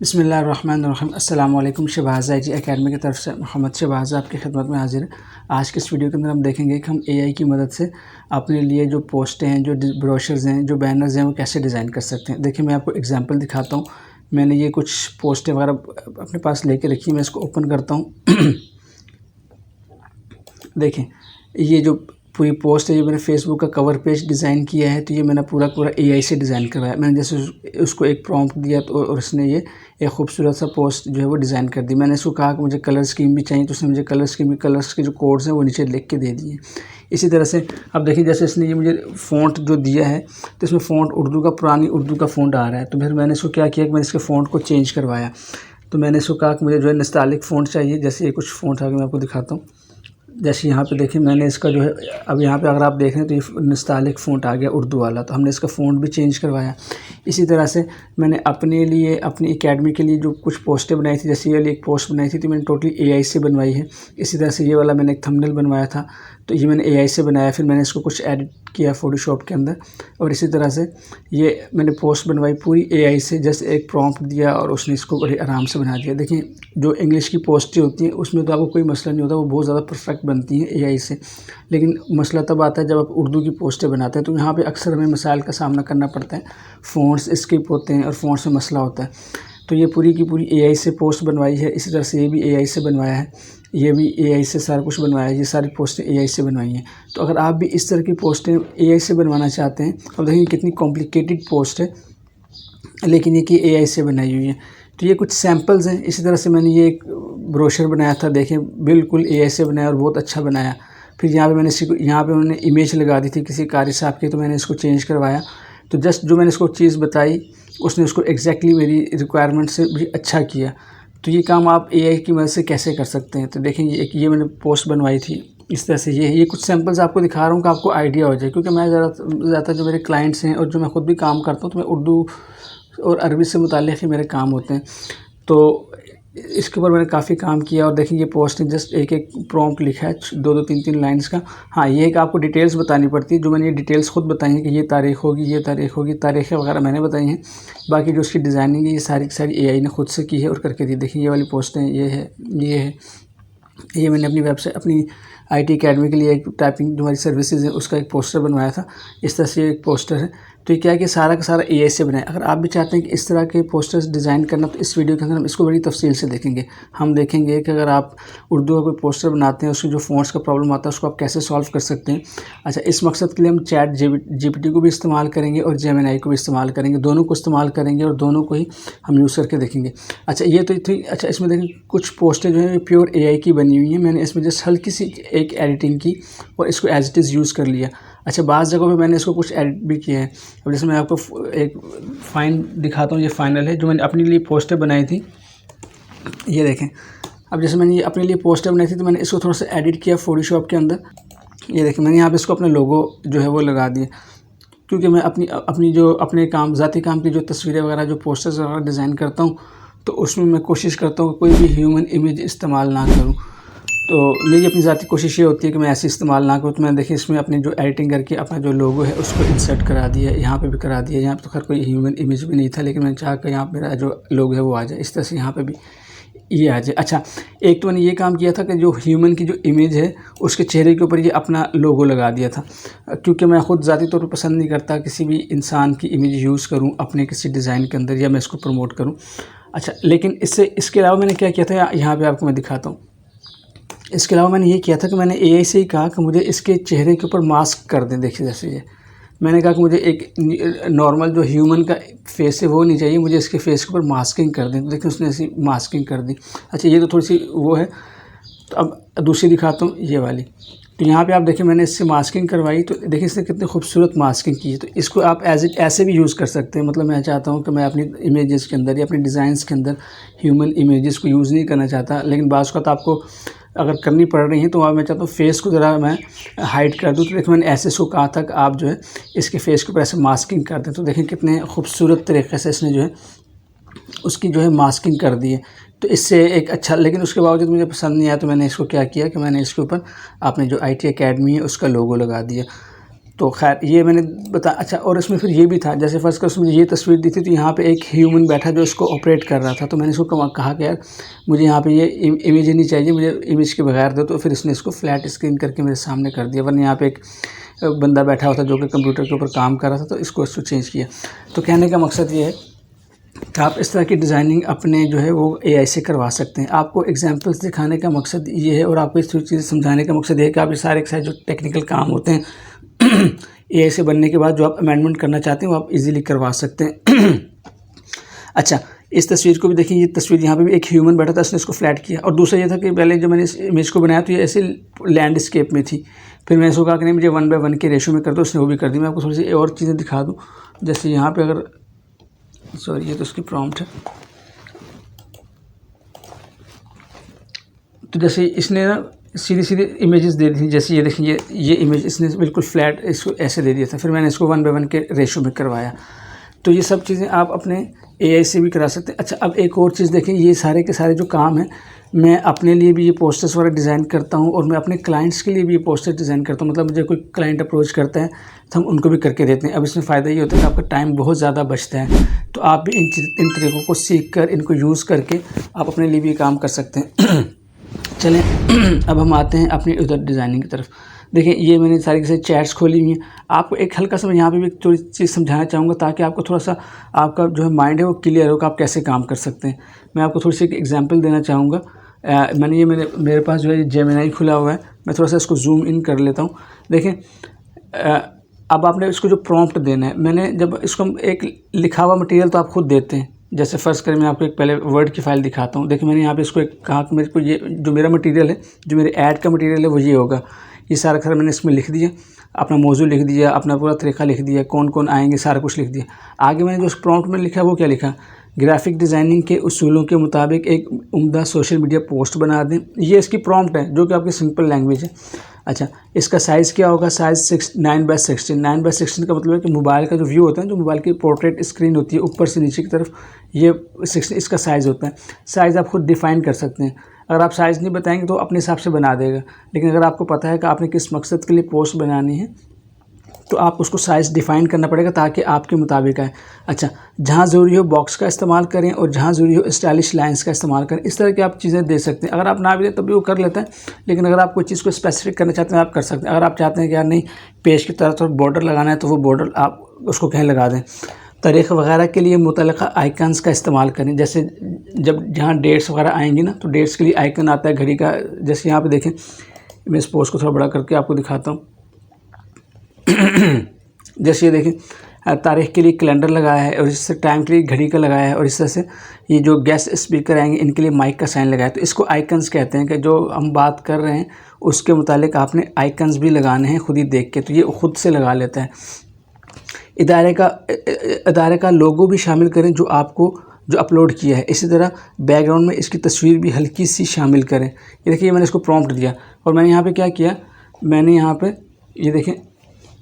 बिस्मिल्लाहिर्रहमानिर्रहीम। अस्सलाम वालेकुम। शहबाज़ जी एकेडमी की तरफ से मोहम्मद शहबाज़ आपकी खिदमत में हाजिर है। आज के इस वीडियो के अंदर हम देखेंगे कि हम एआई की मदद से अपने लिए जो पोस्टें हैं, जो ब्रोशर्स हैं, जो बैनर्स हैं, वो कैसे डिज़ाइन कर सकते हैं। देखिए, मैं आपको एग्जांपल दिखाता हूँ। मैंने ये कुछ पोस्टें वगैरह अपने पास लेके रखी, मैं इसको ओपन करता हूँ। देखें, ये जो पूरी पोस्ट है, ये मैंने फेसबुक का कवर पेज डिज़ाइन किया है, तो ये मैंने पूरा एआई से डिज़ाइन करवाया। मैंने जैसे उसको एक प्रॉम्प्ट दिया तो और उसने ये एक खूबसूरत सा पोस्ट जो है वो डिज़ाइन कर दी। मैंने इसको कहा कि मुझे कलर स्कीम भी चाहिए, तो उसने मुझे कलर्स के जो कोड्स हैं वो नीचे लिख के दे दिए। इसी तरह से अब देखिए, जैसे इसने ये मुझे फ़ॉन्ट जो दिया है, तो इसमें फ़ॉन्ट उर्दू का, पुरानी उर्दू का फ़ॉन्ट आ रहा है। तो फिर मैंने इसको क्या किया कि मैंने इसके फ़ॉन्ट को चेंज करवाया। तो मैंने इसको कहा कि मुझे जो है नस्तालिक फ़ॉन्ट चाहिए। जैसे ये कुछ फ़ॉन्ट आ गया, मैं आपको दिखाता हूँ। जैसे यहाँ पे देखिए, मैंने इसका जो है, अब यहाँ पे अगर आप देख रहे हैं तो ये नस्तालिक फ़ॉन्ट आ गया उर्दू वाला, तो हमने इसका फ़ॉन्ट भी चेंज करवाया। इसी तरह से मैंने अपने लिए, अपनी एकेडमी के लिए जो कुछ पोस्टें बनाई थी, जैसे ये वाली एक पोस्ट बनाई थी तो मैंने टोटली एआई से बनवाई है। इसी तरह से ये वाला मैंने एक थंबनेल बनवाया था, तो ये मैंने एआई से बनाया। फिर मैंने इसको कुछ एडिट किया फ़ोटोशॉप के अंदर, और इसी तरह से ये मैंने पोस्ट बनवाई पूरी एआई से। जस्ट एक प्रॉम्प्ट दिया और उसने इसको बड़े आराम से बना दिया। देखिए, जो इंग्लिश की पोस्टें होती हैं उसमें तो आपको कोई मसला नहीं होता, वो बहुत ज़्यादा परफेक्ट बनती हैं एआई से। लेकिन मसला तब आता है जब आप उर्दू की पोस्टें बनाते हैं, तो यहाँ पे अक्सर हमें मसाइल का सामना करना पड़ता है। फ़ॉन्ट्स स्किप होते हैं और फ़ॉन्ट्स में मसला होता है। तो ये पूरी की पूरी एआई से पोस्ट बनवाई है। इसी तरह से ये भी एआई से बनवाया है, ये भी एआई से सारा कुछ बनवाया है। ये सारी पोस्टें एआई से बनवाई हैं। तो अगर आप भी इस तरह की पोस्टें एआई से बनवाना चाहते हैं, अब देखिए कितनी कॉम्प्लिकेटेड पोस्ट है, लेकिन ये कि एआई से बनाई हुई है। तो ये कुछ सैम्पल्स हैं। इसी तरह से मैंने ये एक ब्रोशर बनाया था, देखें बिल्कुल एआई से बनाया और बहुत अच्छा बनाया। फिर यहाँ पे मैंने यहाँ पे उन्होंने इमेज लगा दी थी किसी कारी साहब की, तो मैंने इसको चेंज करवाया। तो जस्ट जो मैंने इसको चीज़ बताई, उसने उसको एग्जैक्टली मेरी रिक्वायरमेंट से भी अच्छा किया। तो ये काम आप एआई की मदद से कैसे कर सकते हैं। तो देखें, ये मैंने पोस्ट बनवाई थी इस तरह से। ये कुछ सैम्पल्स आपको दिखा रहा हूँ कि आपको आइडिया हो जाए, क्योंकि मैं ज़्यादा जो मेरे क्लाइंट्स हैं और जो मैं ख़ुद भी काम करता हूँ, तो मैं उर्दू और अरबी से मुताल्लिक़ ही मेरे काम होते हैं। तो इसके ऊपर मैंने काफ़ी काम किया। और देखिए, ये पोस्ट ने जस्ट एक प्रॉम्प्ट लिखा है, 2-2 3-3 लाइन्स का। हाँ, ये एक आपको डिटेल्स बतानी पड़ती है, जो मैंने ये डिटेल्स ख़ुद बताई हैं कि ये तारीख़ होगी, ये तारीख़ होगी, तारीख़ें वगैरह मैंने बताई हैं। बाकी जो उसकी डिज़ाइनिंग है, ये सारी की सारी एआई ने ख़ुद से की है और करके दी। देखिए, ये वाली पोस्टें, ये है, ये मैंने अपनी वेबसाइट, अपनी आईटी एकेडमी के लिए एक टाइपिंग जो हमारी सर्विसेज है उसका एक पोस्टर बनवाया था। इस तरह से एक पोस्टर है। तो ये क्या है कि सारा का सारा एआई से बनाया। अगर आप भी चाहते हैं कि इस तरह के पोस्टर्स डिज़ाइन करना, तो इस वीडियो के अंदर हम इसको बड़ी तफसील से देखेंगे। हम देखेंगे कि अगर आप उर्दू का कोई पोस्टर बनाते हैं, उसकी जो फ़ॉन्ट्स का प्रॉब्लम आता है उसको आप कैसे सॉल्व कर सकते हैं। अच्छा, इस मकसद के लिए हम चैट जीपीटी को भी इस्तेमाल करेंगे और जेमिनी को भी इस्तेमाल करेंगे। दोनों को इस्तेमाल करेंगे और दोनों को ही हम यूज़ करके देखेंगे। अच्छा, ये तो थी। अच्छा, इसमें देखें कुछ पोस्टें जो हैं प्योर एआई की बनी हुई हैं। मैंने इसमें जस्ट हल्की सी एक एडिटिंग की और इसको एज इट इज़ यूज़ कर लिया। अच्छा, बाज़ जगहों पे मैंने इसको कुछ एडिट भी किया है। अब जैसे मैं आपको एक फ़ाइन दिखाता हूँ, ये फ़ाइनल है जो मैंने अपने लिए पोस्टर बनाई थी। ये देखें, अब जैसे मैंने ये अपने लिए पोस्टर बनाई थी, तो मैंने इसको थोड़ा सा एडिट किया फ़ोटोशॉप के अंदर। ये देखें, मैंने यहाँ पे इसको अपना लोगो जो है वो लगा दिया, क्योंकि मैं अपनी जो अपने काम, ज़ाती काम की जो तस्वीरें वगैरह, जो पोस्टर्स वगैरह डिज़ाइन करता हूँ, तो उसमें मैं कोशिश करता हूँ कि कोई भी ह्यूमन इमेज इस्तेमाल ना करूँ। तो मेरी अपनी ज़ाती कोशिश ये होती है कि मैं ऐसे इस्तेमाल ना करूँ। तो मैंने देखिए इसमें अपनी जो एडिटिंग करके अपना जो लोगो है उसको इंसर्ट करा दिया, यहाँ पे भी करा दिया। यहाँ पे तो खैर कोई ह्यूमन इमेज भी नहीं था, लेकिन मैंने चाहा कि यहाँ पे मेरा जो लोगो है वो आ जाए। इस तरह से यहाँ पे भी ये आ जाए। अच्छा, एक तो मैंने ये काम किया था कि जो ह्यूमन की जो इमेज है उसके चेहरे के ऊपर ये अपना लोगो लगा दिया था, क्योंकि मैं ख़ुद ज़ाती तौर पर पसंद नहीं करता किसी भी इंसान की इमेज यूज़ करूँ अपने किसी डिज़ाइन के अंदर, या मैं इसको प्रमोट करूँ। अच्छा, लेकिन इसके अलावा मैंने क्या किया था, यहाँ पर आपको मैं दिखाता हूँ। इसके अलावा मैंने ये किया था कि मैंने एआई से ही कहा कि मुझे इसके चेहरे के ऊपर मास्क कर दें। देखिए, जैसे ये मैंने कहा कि मुझे एक नॉर्मल जो ह्यूमन का फेस है वो नहीं चाहिए, मुझे इसके फेस के ऊपर मास्किंग कर दें। तो देखिए, उसने ऐसी मास्किंग कर दी। अच्छा, ये तो थोड़ी सी वो है। तो अब दूसरी दिखाता हूँ, ये वाली। तो यहाँ पे आप देखिए, मैंने इससे मास्किंग करवाई, तो देखिए इसने कितनी खूबसूरत मास्किंग की है। तो इसको आप ऐसे भी यूज़ कर सकते हैं। मतलब मैं चाहता हूँ कि मैं अपनी इमेजेस के अंदर या अपनी डिज़ाइंस के अंदर ह्यूमन इमेजेस को यूज़ नहीं करना चाहता, लेकिन बाज़ वक़्त आपको अगर करनी पड़ रही है, तो मैं चाहता हूँ फेस को ज़रा मैं हाइड कर दूँ। तो देखिए, मैंने ऐसे इसको कहा था कि आप जो है इसके फेस के ऊपर ऐसे मास्किंग कर दें। तो देखिए कितने खूबसूरत तरीक़े से इसने जो है उसकी जो है मास्किंग कर दी है। तो इससे एक अच्छा, लेकिन उसके बावजूद मुझे पसंद नहीं आया, तो मैंने इसको क्या किया कि मैंने इसके ऊपर अपने जो आईटी एकेडमी है उसका लोगो लगा दिया। तो खैर ये मैंने बता अच्छा, और इसमें फिर ये भी था, जैसे फर्स्ट कर उसमें ये तस्वीर दी थी तो यहाँ पे एक ह्यूमन बैठा जो इसको ऑपरेट कर रहा था, तो मैंने इसको कहा कि यार मुझे यहाँ पे ये इमेज ही नहीं चाहिए, मुझे इमेज के बगैर दो, तो फिर इसने इसको फ्लैट स्क्रीन करके मेरे सामने कर दिया, वरना यहाँ पे एक बंदा बैठा हुआ था जो कि कंप्यूटर के ऊपर काम कर रहा था, तो इसको चेंज किया। तो कहने का मकसद ये है कि आप इस तरह की डिज़ाइनिंग अपने जो है वो एआई से करवा सकते हैं। आपको एग्जांपल्स दिखाने का मकसद ये है और आपको इस चीज़ समझाने का मकसद ये है कि आप ये सारे के सारे जो टेक्निकल काम होते हैं एआई से बनने के बाद जो आप अमेंडमेंट करना चाहते हैं वो आप इजीली करवा सकते हैं। अच्छा, इस तस्वीर को भी देखिए, ये तस्वीर यहाँ पे भी एक ह्यूमन बैठा था, उसने इसको फ्लैट किया। और दूसरा ये था कि पहले जब मैंने इस इमेज को बनाया तो ये ऐसे लैंडस्केप में थी, फिर मैंने इसको कहा कि नहीं मुझे 1:1 के रेशो में कर दो, उसने वो भी कर दी। मैं आपको थोड़ी सी और चीज़ें दिखा दूँ, जैसे यहाँ पर अगर सॉरी ये तो उसकी प्रॉम्प्ट है, तो जैसे इसने ना सीधी सीधी इमेजेस दे दी थी, जैसे ये देखिए ये इमेज इसने बिल्कुल फ्लैट इसको ऐसे दे दिया था, फिर मैंने इसको 1:1 के रेशो में करवाया। तो ये सब चीज़ें आप अपने एआई से भी करा सकते हैं। अच्छा, अब एक और चीज़ देखें, ये सारे के सारे जो काम हैं मैं अपने लिए भी ये पोस्टर्स वगैरह डिज़ाइन करता हूँ और मैं अपने क्लाइंट्स के लिए भी ये पोस्टर डिज़ाइन करता हूँ। मतलब मुझे कोई क्लाइंट अप्रोच करता है तो हम उनको भी करके देते हैं। अब इसमें फ़ायदा ये होता है कि आपका टाइम बहुत ज़्यादा बचता है, तो आप भी इन तरीक़ों को सीख कर इनको यूज़ करके आप अपने लिए भी काम कर सकते हैं। चलें अब हम आते हैं अपनी उधर डिज़ाइनिंग की तरफ। देखिए ये मैंने सारी की सारी चैट्स खोली हुई हैं। आपको एक हल्का सा मैं यहाँ पे भी थोड़ी चीज़ समझाना चाहूँगा ताकि आपको थोड़ा सा आपका जो है माइंड है वो क्लियर हो कि आप कैसे काम कर सकते हैं। मैं आपको थोड़ी सी एक एग्जांपल देना चाहूँगा। मेरे पास जो है जेमिनी खुला हुआ है, मैं थोड़ा सा इसको जूम इन कर लेता हूँ। देखें अब आपने इसको जो प्रॉम्प्ट देना है, मैंने जब इसको एक लिखा हुआ मटीरियल तो आप खुद देते हैं, जैसे फ़र्ज़ करें मैं आपको एक पहले वर्ड की फ़ाइल दिखाता हूँ। देखिए मैंने यहाँ पे इसको एक कहा कि मेरे को ये जो मेरा मटीरियल है, जो मेरे ऐड का मटीरियल है वो ये होगा। ये सारा खैर मैंने इसमें लिख दिया, अपना मौजू लिख दिया, अपना पूरा तरीक़ा लिख दिया, कौन कौन आएंगे सारा कुछ लिख दिया। आगे मैंने जो प्रॉम्प्ट में लिखा वो क्या लिखा, ग्राफिक डिज़ाइनिंग के उसूलों के मुताबिक एक उम्दा सोशल मीडिया पोस्ट बना दें। ये इसकी प्रॉम्प्ट है जो कि आपकी सिंपल लैंग्वेज है। अच्छा, इसका साइज़ क्या होगा, साइज़ 9:16। 9:16 का मतलब है कि मोबाइल का जो व्यू होता है, जो मोबाइल की पोर्ट्रेट स्क्रीन होती है ऊपर से नीचे की तरफ, ये 16 इसका साइज़ होता है। साइज़ आप खुद डिफ़ाइन कर सकते हैं। अगर आप साइज़ नहीं बताएंगे तो अपने हिसाब से बना देगा, लेकिन अगर आपको पता है कि आपने किस मकसद के लिए पोस्ट बनानी है तो आप उसको साइज़ डिफ़ाइन करना पड़ेगा ताकि आपके मुताबिक आए। अच्छा, जहाँ ज़रूरी हो बॉक्स का इस्तेमाल करें और जहाँ ज़रूरी हो स्टाइलिश लाइंस का इस्तेमाल करें। इस तरह की आप चीज़ें दे सकते हैं। अगर आप ना भी दें तब भी वो कर लेता है, लेकिन अगर आप कोई चीज़ को स्पेसिफिक करना चाहते हैं आप कर सकते हैं। अगर आप चाहते हैं कि यार नहीं पेज की तरफ थोड़ा बॉर्डर लगाना है तो वो बॉर्डर आप उसको कहीं लगा दें। तारीख़ वगैरह के लिए मुतल्लिक़ा आइकन्स का इस्तेमाल करें, जैसे जब जहाँ डेट्स वगैरह आएंगी ना तो डेट्स के लिए आइकन आता है घड़ी का। जैसे यहाँ पे देखें, मैं इस पोस्ट को थोड़ा बड़ा करके आपको दिखाता हूँ। जैसे ये देखें, तारीख़ के लिए कैलेंडर लगाया है और इससे टाइम के लिए घड़ी का लगाया है, और इस तरह से ये जो गेस्ट स्पीकर आएंगे इनके लिए माइक का साइन लगाया है। तो इसको आइकन्स कहते हैं कि जो हम बात कर रहे हैं उसके मुतालिक आपने आइकन्स भी लगाने हैं खुद ही देख के, तो ये खुद से लगा लेता है। इदारे का लोगो भी शामिल करें जो अपलोड किया है। इसी तरह बैकग्राउंड में इसकी तस्वीर भी हल्की सी शामिल करें। ये देखिए मैंने इसको प्रॉम्प्ट दिया और मैंने यहाँ पे क्या किया, मैंने यहाँ पे ये देखें,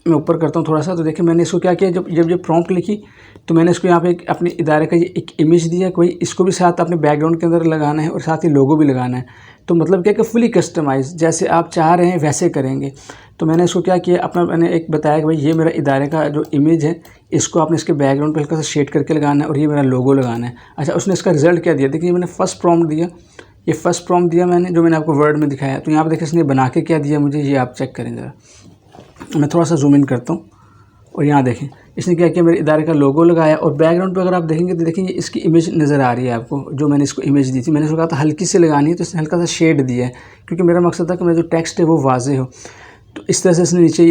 मैं ऊपर करता हूँ थोड़ा सा, तो देखिए मैंने इसको क्या किया, जब ये प्रॉम्प्ट लिखी तो मैंने इसको यहाँ पे अपने इदारे का ये एक इमेज दिया, कोई इसको भी साथ अपने बैकग्राउंड के अंदर लगाना है और साथ ही लोगो भी लगाना है। तो मतलब क्या कि फुली कस्टमाइज जैसे आप चाह रहे हैं वैसे करेंगे। तो मैंने इसको क्या किया, मैंने एक बताया कि भाई ये मेरा इदारे का जो इमेज है इसको आपने इसके बैकग्राउंड पर हल्का सा शेड करके लगाना है और ये मेरा लोगो लगाना है। अच्छा, उसने इसका रिज़ल्ट क्या दिया, देखिए मैंने फ़र्स्ट प्रॉम्प्ट दिया, ये फ़र्स्ट प्रॉम्प्ट दिया मैंने जो मैंने आपको वर्ड में दिखाया। तो यहाँ पर देखिए इसने बना के क्या दिया मुझे, ये आप चेक करें ज़रा। मैं थोड़ा सा जूम इन करता हूँ और यहाँ देखें इसने क्या किया, मेरे इदारे का लोगो लगाया और बैकग्राउंड पे अगर आप देखेंगे तो देखेंगे इसकी इमेज नज़र आ रही है आपको, जो मैंने इसको इमेज दी थी। मैंने इसको कहा था हल्की से लगानी है तो इसने हल्का सा शेड दिया है, क्योंकि मेरा मकसद था कि मेरा जो टेक्स्ट है वो वाज़ेह हो। तो इस तरह से इसने नीचे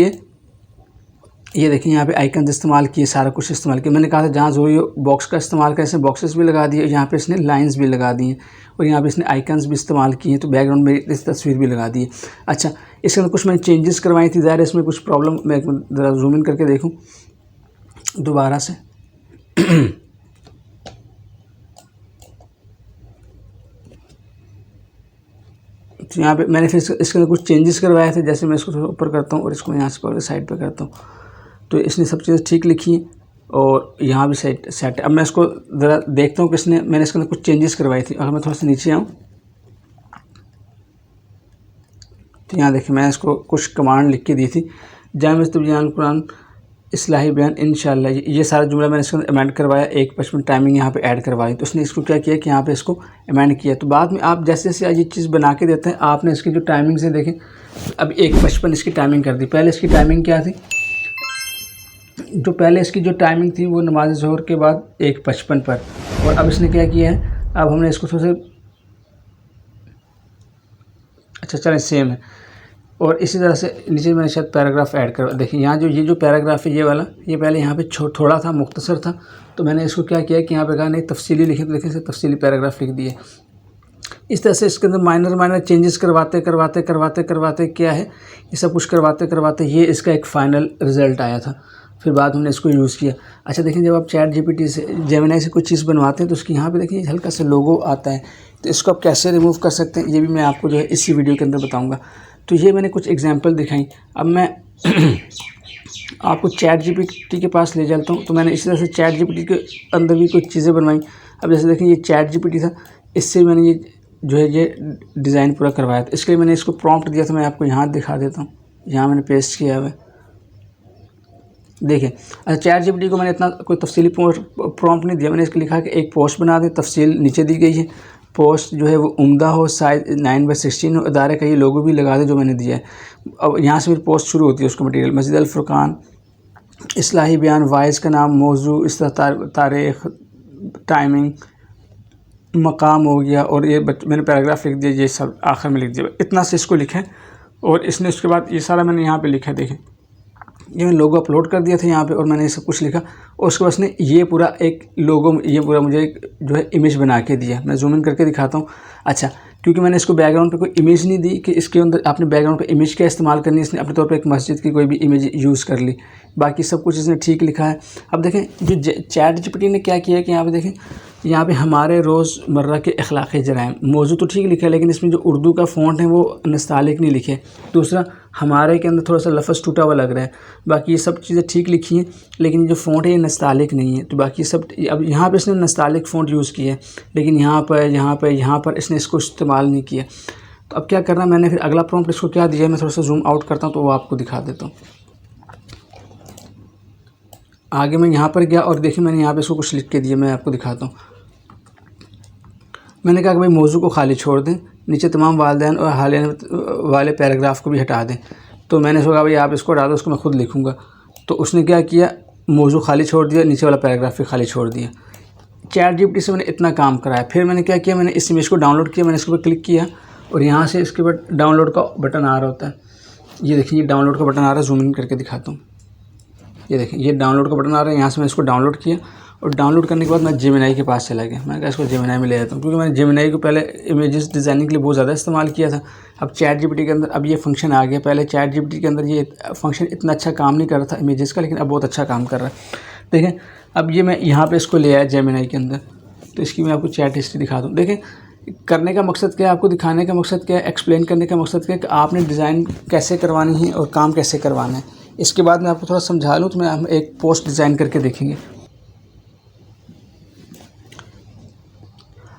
ये देखें यहाँ पे आइकन इस्तेमाल किए, सारा कुछ इस्तेमाल किया। मैंने कहा था जहाँ ज़रूरी हो बॉक्स का इस्तेमाल करें, इसने बॉक्सेस भी लगा दिए, यहाँ पे इसने लाइंस भी लगा दी हैं और यहाँ पे इसने आइकन्स भी इस्तेमाल किए हैं, तो बैकग्राउंड में इस तस्वीर भी लगा दी है। अच्छा, इसके अंदर कुछ मैंने चेंजेस करवाई थी, ज़ाहिर इसमें कुछ प्रॉब्लम, मैं ज़रा जूम इन करके देखूँ दोबारा से। तो यहाँ पे मैंने फिर इसके अंदर कुछ चेंजेस करवाए थे, जैसे मैं इसको थोड़ा ऊपर करता हूँ और इसको यहाँ से साइड पे करता हूँ, तो इसने सब चीज़ें ठीक लिखी और यहाँ भी सेट। अब मैं इसको ज़रा देखता हूँ कि मैंने इसके अंदर कुछ चेंजेस करवाई थी। अगर मैं थोड़ा सा नीचे आऊँ तो यहाँ देखिए मैंने इसको कुछ कमांड लिख के दी थी। जामे तबयान कुरान इस्लाही बयान इंशाअल्लाह, ये सारा जुमला मैंने इसके अंदर अमेंड करवाया, 1:55 टाइमिंग यहाँ पे ऐड करवाई। तो उसने इसको क्या किया कि यहाँ पे इसको अमेंड किया। तो बाद में आप जैसे जैसे ये चीज़ बना के देते हैं, आपने इसकी जो टाइमिंग से देखें, अब 1:55 इसकी टाइमिंग कर दी। पहले इसकी टाइमिंग क्या थी, जो पहले इसकी जो टाइमिंग थी वो नमाज ज़ोहर के बाद 1:55 पर, और अब इसने क्या किया है, अब हमने इसको थोड़ा सा अच्छा चलें सेम है। और इसी तरह से नीचे मैंने शायद पैराग्राफ ऐड कर, देखिए यहाँ जो ये जो पैराग्राफ है ये वाला, ये पहले यहाँ पे थोड़ा था, मुख्तसर था, तो मैंने इसको क्या किया कि यहाँ पे कहा नहीं तफसीली लिखे, तो लिखे से तफसीली पैराग्राफ लिख दिए। इस तरह से इसके अंदर माइनर चेंजेस करवाते करवाते करवाते करवाते क्या है, ये सब कुछ करवाते करवाते ये इसका एक फ़ाइनल रिज़ल्ट आया था। फिर बाद हमने इसको यूज़ किया। अच्छा देखिए, जब आप चैट जीपीटी से जेमिनी से कोई चीज़ बनवाते हैं तो उसकी यहाँ पे देखिए हल्का सा लोगो आता है, तो इसको आप कैसे रिमूव कर सकते हैं ये भी मैं आपको जो है इसी वीडियो के अंदर बताऊँगा। तो ये मैंने कुछ एग्जांपल दिखाई। अब मैं आपको चैट जीपीटी के पास ले चलता हूँ। तो मैंने इसी तरह से चैट जीपीटी के अंदर भी कुछ चीज़ें बनवाई। अब जैसे देखिए ये चैट जीपीटी था, इससे मैंने ये जो है ये डिज़ाइन पूरा करवाया था। इसके लिए मैंने इसको प्रॉम्प्ट दिया था, मैं आपको यहाँ दिखा देता हूँ, यहाँ मैंने पेस्ट किया हुआ है, देखिए। अच्छा चैट जीपीटी को मैंने इतना कोई तफसीली प्रॉम्प्ट नहीं दिया, मैंने इसको लिखा कि एक पोस्ट बना दें, तफसील नीचे दी गई है, पोस्ट जो है वो उम्दा हो, साइज 9/16 हो, अदारे का ये लोगो भी लगा दे जो मैंने दिया है। अब यहाँ से फिर पोस्ट शुरू होती है, उसका मटेरियल मस्जिद अल फुरकान, इस्लाही बयान, वाइज का नाम, मौजू, इस तरह तारीख़, टाइमिंग, मकाम हो गया, और ये मैंने पैराग्राफ लिख दिया, ये सब आखिर में लिख दिया। इतना से इसको लिखा है, और इसने उसके बाद ये सारा मैंने यहाँ पे लिखा है, देखें ये मैंने लोगो अपलोड कर दिया था यहाँ पे, और मैंने ये सब कुछ लिखा, और उसके बाद उसने ये पूरा एक लोगो, ये पूरा मुझे एक जो है इमेज बना के दिया। मैं जूम इन करके दिखाता हूँ। अच्छा, क्योंकि मैंने इसको बैकग्राउंड पे कोई इमेज नहीं दी कि इसके अंदर आपने बैकग्राउंड पे इमेज क्या इस्तेमाल करनी है, इसने अपने तौर पे एक मस्जिद की कोई भी इमेज यूज़ कर ली, बाकी सब कुछ इसने ठीक लिखा है। अब देखें जो चैट जीपीटी ने क्या किया है कि यहाँ पे देखें, यहाँ पे हमारे रोज़मर्रा के अखलाक़ी जराइम, मौजू तो ठीक लिखा है, लेकिन इसमें जो उर्दू का फ़ॉन्ट है वो नस्तालिक नहीं लिखे। दूसरा, हमारे के अंदर थोड़ा सा लफ्ज़ टूटा हुआ लग रहा है, बाकी ये सब चीज़ें ठीक लिखी हैं, लेकिन जो फ़ॉन्ट है ये नस्तालिक नहीं है। तो बाकी सब, अब यहाँ पे इसने नस्तालिक फ़ॉन्ट यूज़ किया है, लेकिन यहाँ पर इसने इसको इस्तेमाल नहीं किया। तो अब क्या करना, मैंने फिर अगला प्रॉम्प्ट इसको क्या दिया, मैं थोड़ा सा जूम आउट करता हूँ तो वो आपको दिखा देता हूँ। आगे मैं यहाँ पर गया और देखिए मैंने यहाँ पे इसको कुछ लिख के दिया, मैं आपको दिखाता हूँ। मैंने कहा कि भाई मौजू को खाली छोड़ दें, नीचे तमाम वालिदैन और हालिया वाले पैराग्राफ को भी हटा दें। तो मैंने सोचा भाई आप इसको हटा दो, उसको मैं खुद लिखूँगा। तो उसने क्या किया, मौजू खाली छोड़ दिया, नीचे वाला पैराग्राफ भी खाली छोड़ दिया। चैट जीपीटी से मैंने इतना काम कराया। फिर मैंने क्या किया, मैंने इस इमेज को डाउनलोड किया, मैंने इसके ऊपर क्लिक किया, और यहाँ से इसके बाद डाउनलोड का बटन आ रहा होता है। ये देखिए ये डाउनलोड का बटन आ रहा है, जूम इन करके दिखाता हूँ। ये देखिए ये डाउनलोड का बटन आ रहा है, यहाँ से मैं इसको डाउनलोड किया, और डाउनलोड करने के बाद मैं जेमिनी के पास चला गया। मैंने कहा इसको जेमिनी में ले जाता हूँ, क्योंकि मैंने जेमिनी को पहले इमेजेस डिज़ाइनिंग के लिए बहुत ज़्यादा इस्तेमाल किया था। अब चैट जीपीटी के अंदर अब ये फंक्शन आ गया। पहले चैट जीपीटी के अंदर ये फंक्शन इतना अच्छा काम नहीं कर रहा था इमेजेस का, लेकिन अब बहुत अच्छा काम कर रहा है। देखें अब ये मैं यहाँ पर इसको ले आया जेमिनी के अंदर, तो इसकी मैं आपको चैट हिस्ट्री दिखा दूँ। देखें करने का मकसद क्या है, आपको दिखाने का मकसद क्या है, एक्सप्लेन करने का मकसद क्या है कि आपने डिज़ाइन कैसे करवानी है और काम कैसे करवाना है। इसके बाद मैं आपको थोड़ा समझा लूँ, तो मैं हम एक पोस्ट डिज़ाइन करके देखेंगे।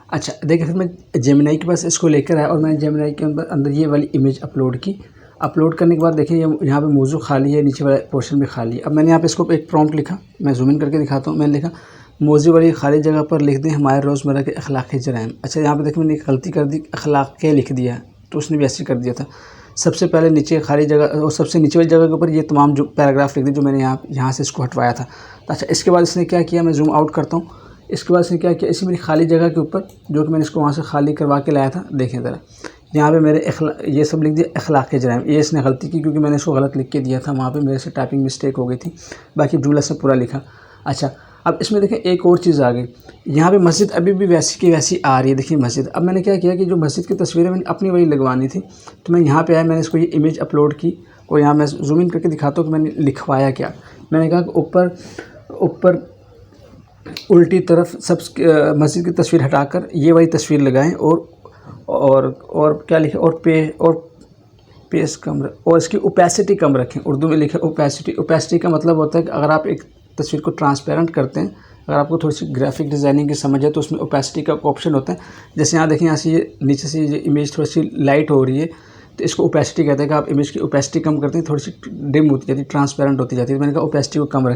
अच्छा देखिए, फिर मैं जेमिनी के पास इसको लेकर आया, और मैंने जेमिनी के अंदर ये वाली इमेज अपलोड की। अपलोड करने के बाद देखिए ये यहाँ पे मौजू खाली है, नीचे वाला पोर्शन भी खाली है। अब मैंने यहाँ पे इसको एक प्रॉम्प्ट लिखा, मैं जूम इन करके दिखाता हूँ। मैंने लिखा मौजू वाली खाली जगह पर लिख दें हमारे रोज़मर्रा के अखलाक़ी जराइम। अच्छा यहाँ पे देखिए मैंने एक गलती कर दी, अखलाक़ लिख दिया, तो उसने भी ऐसे कर दिया था। सबसे पहले नीचे खाली जगह, और सबसे नीचे वाली जगह के ऊपर ये तमाम जो पैराग्राफ लिख दिए जो मैंने यहाँ से इसको हटवाया था। अच्छा इसके बाद इसने क्या किया, मैं जूम आउट करता हूँ। इसके बाद इसने क्या किया, इसी मेरी खाली जगह के ऊपर जो कि मैंने इसको वहाँ से खाली करवा के लाया था, देखें ज़रा यहाँ पे मेरे ये सब लिख दिया अखलाक़ी जराइम। ये इसने गलती की, क्योंकि मैंने इसको गलत लिख के दिया था, वहाँ पे मेरे से टाइपिंग मिस्टेक हो गई थी, बाकी जुमला से पूरा लिखा। अच्छा अब इसमें देखें एक और चीज़ आ गई, यहाँ पे मस्जिद अभी भी वैसी की वैसी आ रही है। देखिए मस्जिद, अब मैंने क्या किया कि जो मस्जिद की तस्वीरें मैंने अपनी वही लगवानी थी, तो मैं यहाँ पे आया, मैंने इसको ये इमेज अपलोड की, और यहाँ मैं जूम इन करके दिखाता हूँ कि मैंने लिखवाया क्या। मैंने कहा कि ऊपर उल्टी तरफ सब मस्जिद की तस्वीर हटाकर ये वाली तस्वीर लगाएं, और क्या लिखे, और पेस कम, और इसकी ओपेसिटी कम रखें। उर्दू में लिखे ओपेसिटी का मतलब होता है कि अगर आप एक तस्वीर को ट्रांसपेरेंट करते हैं, अगर आपको थोड़ी सी ग्राफिक डिज़ाइनिंग की समझ है, तो उसमें ओपेसिटी का ऑप्शन होता है। जैसे यहाँ देखें, यहाँ से ये नीचे से ये इमेज थोड़ी सी लाइट हो रही है, तो इसको ओपेसिटी कहते हैं कि आप इमेज की ओपेसिटी कम करते हैं, थोड़ी सी डिम होती जाती है, ट्रांसपेरेंट होती जाती है। तो मैंने कहा ओपेसिटी को कम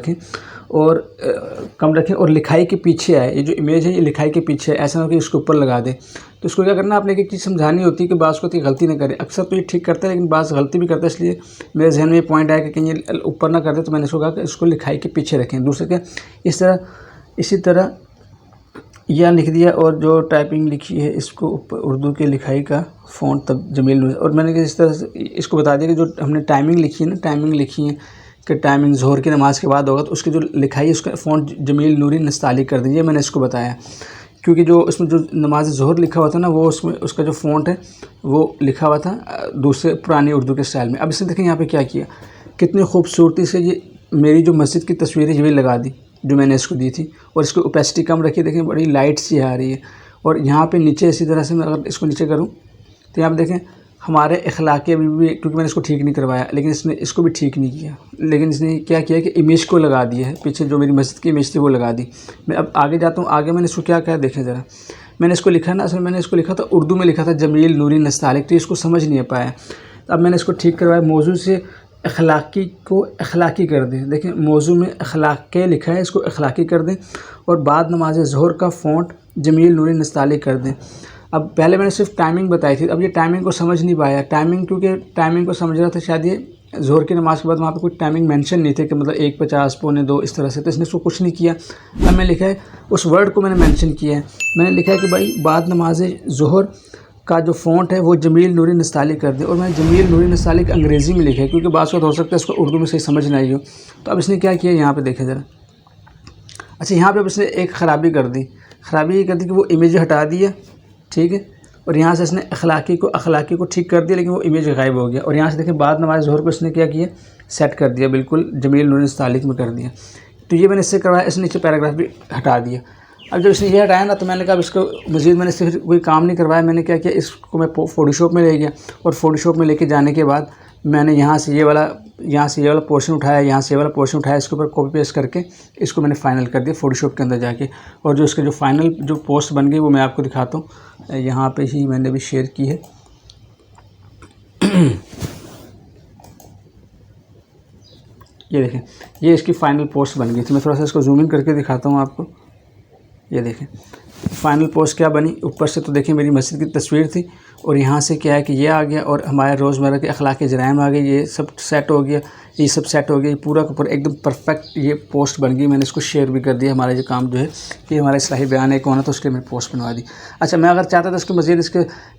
रखें और लिखाई के पीछे आए। ये जो इमेज है ये लिखाई के पीछे है, ऐसा ना हो कि इसके ऊपर लगा दे। तो इसको क्या करना, आपने एक चीज़ समझानी होती है कि बाज़ को गलती ना करे। अक्सर तो ये ठीक करता है लेकिन बाज़ गलती भी करता है, इसलिए मेरे जहन में ये पॉइंट आया कि कहीं ये ऊपर ना कर दे। तो मैंने इसको कहा कि इसको लिखाई के पीछे रखें। दूसरे क्या, इसी तरह यह लिख दिया और जो टाइपिंग लिखी है इसको ऊपर उर्दू के लिखाई का फ़ॉन्ट तब जमील नूरी। और मैंने इस तरह से इसको बता दिया कि जो हमने टाइमिंग लिखी है ना, टाइमिंग लिखी है कि टाइमिंग ज़ोहर की नमाज़ के बाद होगा, तो उसकी जो लिखाई है उसका फ़ॉन्ट जमील नूरी नस्ताली कर दीजिए। मैंने इसको बताया क्योंकि जो इसमें जो नमाज ज़ोहर लिखा हुआ था ना, वो उसमें उसका जो फ़ॉन्ट है वो लिखा हुआ था दूसरे पुरानी उर्दू के स्टाइल में। अब इसने देखें यहाँ पे क्या किया, कितनी खूबसूरती से ये मेरी जो मस्जिद की तस्वीर है ये भी लगा दी जो मैंने इसको दी थी, और इसको ओपेसिटी कम रखी। देखें बड़ी लाइट सी आ रही है। और यहाँ पे नीचे इसी तरह से मैं अगर इसको नीचे करूँ तो यहाँ पे देखें हमारे अखलाक़ अभी भी, क्योंकि मैंने इसको ठीक नहीं करवाया, लेकिन इसने इसको भी ठीक नहीं किया। लेकिन इसने क्या किया कि इमेज को लगा दिया है, पीछे जो मेरी मस्जिद की इमेज थी वो लगा दी। मैं अब आगे जाता हूँ, आगे मैंने इसको क्या कहा देखें ज़रा। मैंने इसको लिखा ना, असल मैंने इसको लिखा था उर्दू में, लिखा था जमील नूरी नस्तालिक, तो इसको समझ नहीं पाया। तो अब मैंने इसको ठीक करवाया, मौजू से अखलाक़ी को अखलाक़ी कर दें। देखिए मौजू में अखलाक़ लिखा है, इसको अखलाक़ी कर दें और बाद नमाज ज़ोहर का फ़ॉन्ट जमील नूरी नस्ताली कर दें। अब पहले मैंने सिर्फ टाइमिंग बताई थी, अब ये टाइमिंग को समझ नहीं पाया। टाइमिंग क्योंकि टाइमिंग को समझ रहा था शायद ये ज़ोहर की नमाज़ के बाद वहाँ पे कोई टाइमिंग मेंशन नहीं थे कि मतलब 1:50 पौने 2 इस तरह से, तो इसने इसको कुछ नहीं किया। अब मैंने लिखा है उस वर्ड को मैंने मेंशन किया है, मैंने लिखा है कि भाई बाद नमाज ज़ोहर का जो फ़ॉन्ट है वो जमील नूरी नस्ताली कर दे। और मैंने जमील नूरी नस्ताली अंग्रेज़ी में लिखा है क्योंकि बात हो सकता है इसको उर्दू में सही समझ ना आई हो। तो अब इसने क्या किया, यहाँ पे देखें ज़रा। अच्छा यहाँ पे अब इसने एक ख़राबी कर दी, ख़राबी ये कर दी कि वो इमेज हटा दिया, ठीक है, और यहाँ से इसने अखलाक़ी को ठीक कर दिया, लेकिन वो इमेज गायब हो गया। और यहाँ से देखें बाद नमाज ज़ोहर को इसने क्या किया, सेट कर दिया, बिल्कुल जमील नूरी नस्ताली में कर दिया। तो ये मैंने इससे करवाया, इसने नीचे पैराग्राफ भी हटा दिया। अब जब इसने ये हटाया ना, तो मैंने कहा अब इसको मज़ीद मैंने सिर्फ कोई काम नहीं करवाया। मैंने क्या किया, इसको मैं फ़ोटोशॉप में ले गया और फ़ोटोशॉप में लेके जाने के बाद मैंने यहाँ से ये वाला पोर्शन उठाया, यहाँ से ये वाला पोर्शन उठाया, इसके ऊपर कॉपी पेस्ट करके इसको मैंने फ़ाइनल कर दिया फ़ोटोशॉप के अंदर जाके। और जो इसके जो फ़ाइनल जो पोस्ट बन गई वो मैं आपको दिखाता हूँ, यहाँ पे ही मैंने भी शेयर की है। ये देखें, ये इसकी फ़ाइनल पोस्ट बन गई थी। मैं थोड़ा सा इसको जूम इन करके दिखाता हूँ आपको। ये देखें फ़ाइनल पोस्ट क्या बनी, ऊपर से तो देखें मेरी मस्जिद की तस्वीर थी और यहाँ से क्या है कि ये आ गया और हमारे रोज़मर्रा के अखलाक़ी जराइम आ गए, ये सब सेट हो गया, ये सब सेट हो गया, पूरा का पूरा एकदम परफेक्ट ये पोस्ट बन गई। मैंने इसको शेयर भी कर दिया। हमारा जो काम जो है कि हमारा इस्लाही बयान है कौन है, तो उसके मैंने पोस्ट बनवा दी। अच्छा मैं अगर चाहता था इसको मज़ीद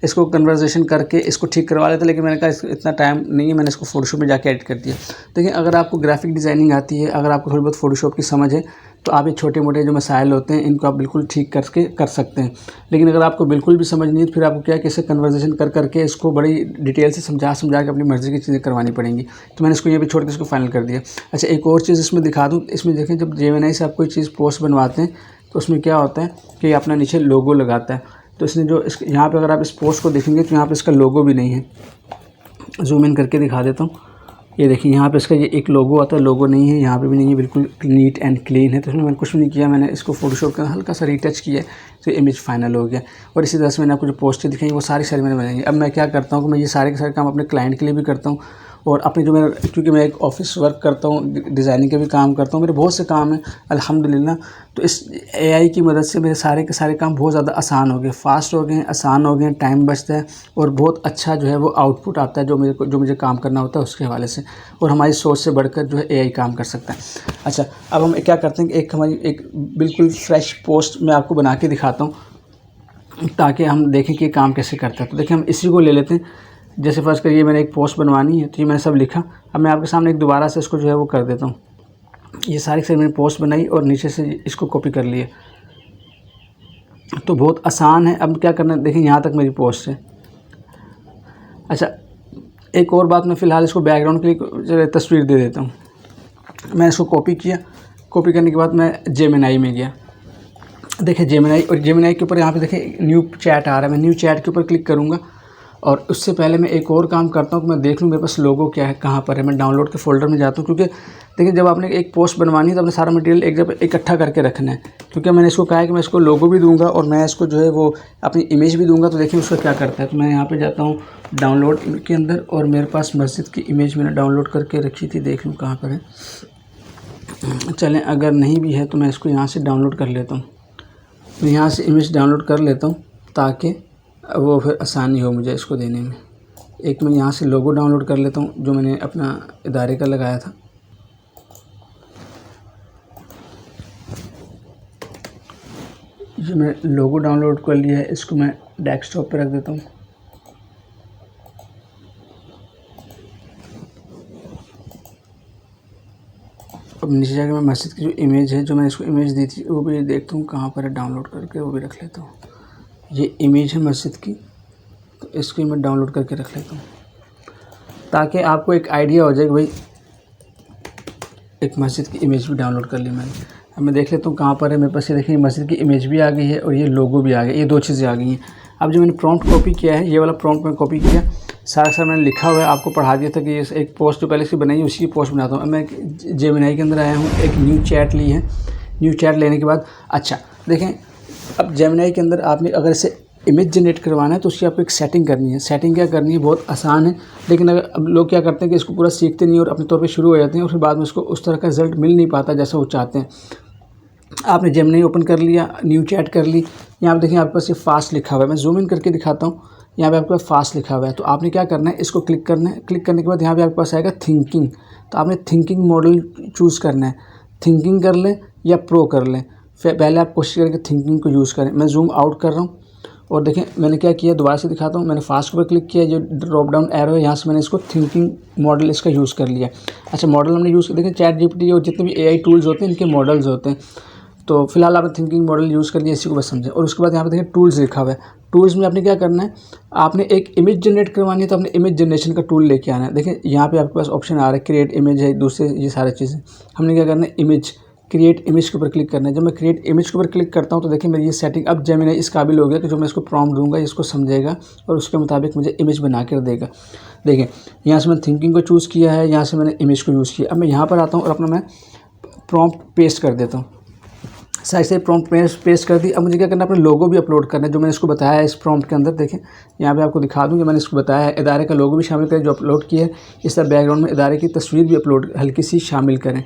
इसको कन्वर्सेशन करके इसको ठीक करवा लेता, लेकिन मैंने कहा इतना टाइम नहीं है, मैंने इसको फ़ोटोशॉप में जाके एडिट कर दिया। देखिए अगर आपको ग्राफिक डिज़ाइनिंग आती है, अगर आपको थोड़ी बहुत फ़ोटोशॉप की समझ है, तो आप ये छोटे मोटे जो मसाइल होते हैं इनको आप बिल्कुल ठीक करके कर सकते हैं। लेकिन अगर आपको बिल्कुल भी समझ नहीं है तो फिर आपको क्या है कि इससे कन्वर्सेशन करके इसको बड़ी डिटेल से समझा के अपनी मर्ज़ी की चीज़ें करवानी पड़ेंगी। तो मैंने इसको ये भी छोड़ के इसको फाइनल कर दिया। अच्छा एक और चीज़ इसमें दिखा दूँ, इसमें देखें जब जेमिनी से आप कोई चीज़ पोस्ट बनवाते हैं तो उसमें क्या होता है कि अपना नीचे लोगो लगाता है। तो इसने जो यहाँ पर अगर आप इस पोस्ट को देखेंगे तो यहाँ पर इसका लोगो भी नहीं है। जूम इन करके दिखा देता हूँ। ये देखिए यहाँ पे इसका ये एक लोगो आता है, लोगो नहीं है, यहाँ पे भी नहीं है, बिल्कुल नीट एंड क्लीन है। तो इसमें मैंने कुछ भी नहीं किया, मैंने इसको फ़ोटोशॉप का हल्का सा रीटच किया तो इमेज फाइनल हो गया। और इसी तरह से मैंने आपको जो पोस्टें दिखाई वो सारी मैंने बनाई। अब मैं क्या करता हूँ कि मैं ये सारे के सारे काम अपने क्लाइंट के लिए भी करता हूँ और अपने जो मेरा, क्योंकि मैं एक ऑफ़िस वर्क करता हूँ, डिज़ाइनिंग के भी काम करता हूँ, मेरे बहुत से काम हैं अल्हम्दुलिल्लाह। तो इस AI की मदद से मेरे सारे के सारे काम बहुत ज़्यादा आसान हो गए, फ़ास्ट हो गए, आसान हो गए, टाइम बचता है और बहुत अच्छा जो है वो आउटपुट आता है जो मुझे काम करना होता है उसके हवाले से। और हमारी सोच से बढ़कर जो है AI काम कर सकता है। अच्छा अब हम क्या करते हैं कि एक बिल्कुल फ्रेश पोस्ट मैं आपको बना के दिखाता हूँ ताकि हम देखें कि काम कैसे करता है। तो देखिए हम इसी को ले लेते हैं। जैसे फर्स्ट करिए मैंने एक पोस्ट बनवानी है, तो ये मैंने सब लिखा। अब मैं आपके सामने एक दोबारा से इसको जो है वो कर देता हूँ। ये सारी से मैंने पोस्ट बनाई और नीचे से इसको कॉपी कर लिया, तो बहुत आसान है। अब क्या करना है, देखिए यहाँ तक मेरी पोस्ट है। अच्छा एक और बात, मैं फ़िलहाल इसको बैकग्राउंड के लिए तस्वीर दे देता हूँ। मैं इसको कॉपी किया, कॉपी करने के बाद मैं जेमिनी में गया। देखिए जेमिनी, और जेमिनी के ऊपर यहाँ पे देखिए न्यू चैट आ रहा है। मैं न्यू चैट के ऊपर क्लिक करूँगा और उससे पहले मैं एक और काम करता हूँ कि मैं देख लूँ मेरे पास लोगो क्या है, कहाँ पर है। मैं डाउनलोड के फ़ोल्डर में जाता हूँ, क्योंकि देखिए जब आपने एक पोस्ट बनवानी है तो आपने सारा मटेरियल एक जगह इकट्ठा करके रखना है। क्योंकि मैंने इसको कहा है कि मैं इसको लोगो भी दूंगा और मैं इसको जो है वो अपनी इमेज भी दूंगा। तो देखिए उसका क्या करता है, तो मैं यहाँ पे जाता हूँ डाउनलोड के अंदर, और मेरे पास मस्जिद की इमेज मैंने डाउनलोड करके रखी थी, देख लूँ कहाँ पर है। चलें, अगर नहीं भी है तो मैं इसको यहाँ से डाउनलोड कर लेता हूँ। मैं यहाँ से इमेज डाउनलोड कर लेता हूँ ताकि वो फिर आसानी हो मुझे इसको देने में। एक मैं यहाँ से लोगो डाउनलोड कर लेता हूँ जो मैंने अपना इदारे का लगाया था। जो मैं लोगो डाउनलोड कर लिया है इसको मैं डेस्कटॉप पर रख देता हूँ। अब नीचे जाकर मैं मस्जिद की जो इमेज है, जो मैंने इसको इमेज दी थी, वो भी देखता हूँ कहाँ पर है, डाउनलोड करके वो भी रख लेता हूँ। ये इमेज है मस्जिद की, तो इसको मैं डाउनलोड करके रख लेता हूँ ताकि आपको एक आइडिया हो जाए कि भाई एक मस्जिद की इमेज भी डाउनलोड कर ली मैंने। अब मैं देख लेता हूँ कहाँ पर है मेरे पास। ये देखिए मस्जिद की इमेज भी आ गई है और ये लोगो भी आ गया, ये दो चीज़ें आ गई हैं। अब जो मैंने प्रॉम्प्ट कॉपी किया है, ये वाला प्रॉम्प्ट मैंने कॉपी किया, सारा मैंने लिखा हुआ है, आपको पढ़ा दिया था कि ये एक पोस्ट जो पहले इसकी बनाई है उसी की पोस्ट बनाता हूँ। अब मैं जेमिनी के अंदर आया हूँ, एक न्यू चैट ली है। न्यू चैट लेने के बाद अच्छा देखें, अब जेमिनी के अंदर आपने अगर इसे इमेज जनरेट करवाना है तो उसकी आपको एक सेटिंग करनी है। सेटिंग क्या करनी है, बहुत आसान है, लेकिन अगर अब लोग क्या करते हैं कि इसको पूरा सीखते नहीं और अपने तौर पे शुरू हो जाते हैं और फिर बाद में उसको उस तरह का रिजल्ट मिल नहीं पाता जैसा वो चाहते हैं। आपने जेमिनी ओपन कर लिया, न्यू चैट कर ली, यहाँ पे देखिए आपके पास ये फास्ट लिखा हुआ है। मैं जूम इन करके दिखाता हूँ, यहाँ पे आपके पास फास्ट लिखा हुआ है। तो आपने क्या करना है, इसको क्लिक करना है। क्लिक करने के बाद यहाँ पे आपके पास आएगा थिंकिंग, तो आपने थिंकिंग मॉडल चूज़ करना है। थिंकिंग कर लें या प्रो कर लें, फिर पहले आप कोशिश करें कि थिंकिंग को यूज़ करें। मैं जूम आउट कर रहा हूँ और देखें मैंने क्या किया, दोबारा से दिखाता हूँ। मैंने फास्ट पर क्लिक किया, जो ड्रॉप डाउन एरो है यहाँ से मैंने इसको थिंकिंग मॉडल इसका यूज़ कर लिया। अच्छा मॉडल हमने यूज़ कर, देखें चैट जीपीटी और जितने भी एआई टूल्स होते हैं इनके मॉडल्स होते हैं। तो फिलहाल आपने थिंकिंग मॉडल यूज़ कर लिया, इसी को बस समझें। और उसके बाद यहाँ पे देखिए टूल्स लिखा हुआ है। टूल्स में आपने क्या करना है, आपने एक इमेज जनरेट करवानी है तो आपने इमेज जनरेशन का टूल लेके आना है। देखिए यहाँ पे आपके पास ऑप्शन आ रहा है क्रिएट इमेज है, दूसरे ये सारी चीज़ें। हमने क्या करना है, इमेज क्रिएट इमेज के ऊपर क्लिक करना है। जब मैं क्रिएट इमेज के ऊपर क्लिक करता हूँ तो देखिए मेरी ये सेटिंग अब जेमिनी इस काबिल हो गया कि जो मैं इसको प्रॉम्प्ट दूंगा इसको समझेगा और उसके मुताबिक मुझे इमेज बना कर देगा। देखिए यहाँ से मैंने थिंकिंग को चूज़ किया है, यहाँ से मैंने इमेज को यूज़ किया। अब मैं यहाँ पर आता हूँ और अपना मैं प्रॉम्प्ट पेस्ट कर देता हूँ। साइड से प्रॉम्प्ट पेस्ट कर दी। अब मुझे क्या करना है, अपने लोगो भी अपलोड करना है जो मैंने इसको बताया है इस प्रॉम्प्ट के अंदर। देखें यहाँ पे आपको दिखा दूँ कि मैंने इसको बताया है, इदारे का लोगो भी शामिल करें जो अपलोड किया है। इस तरह बैकग्राउंड में इदारे की तस्वीर भी अपलोड हल्की सी शामिल करें।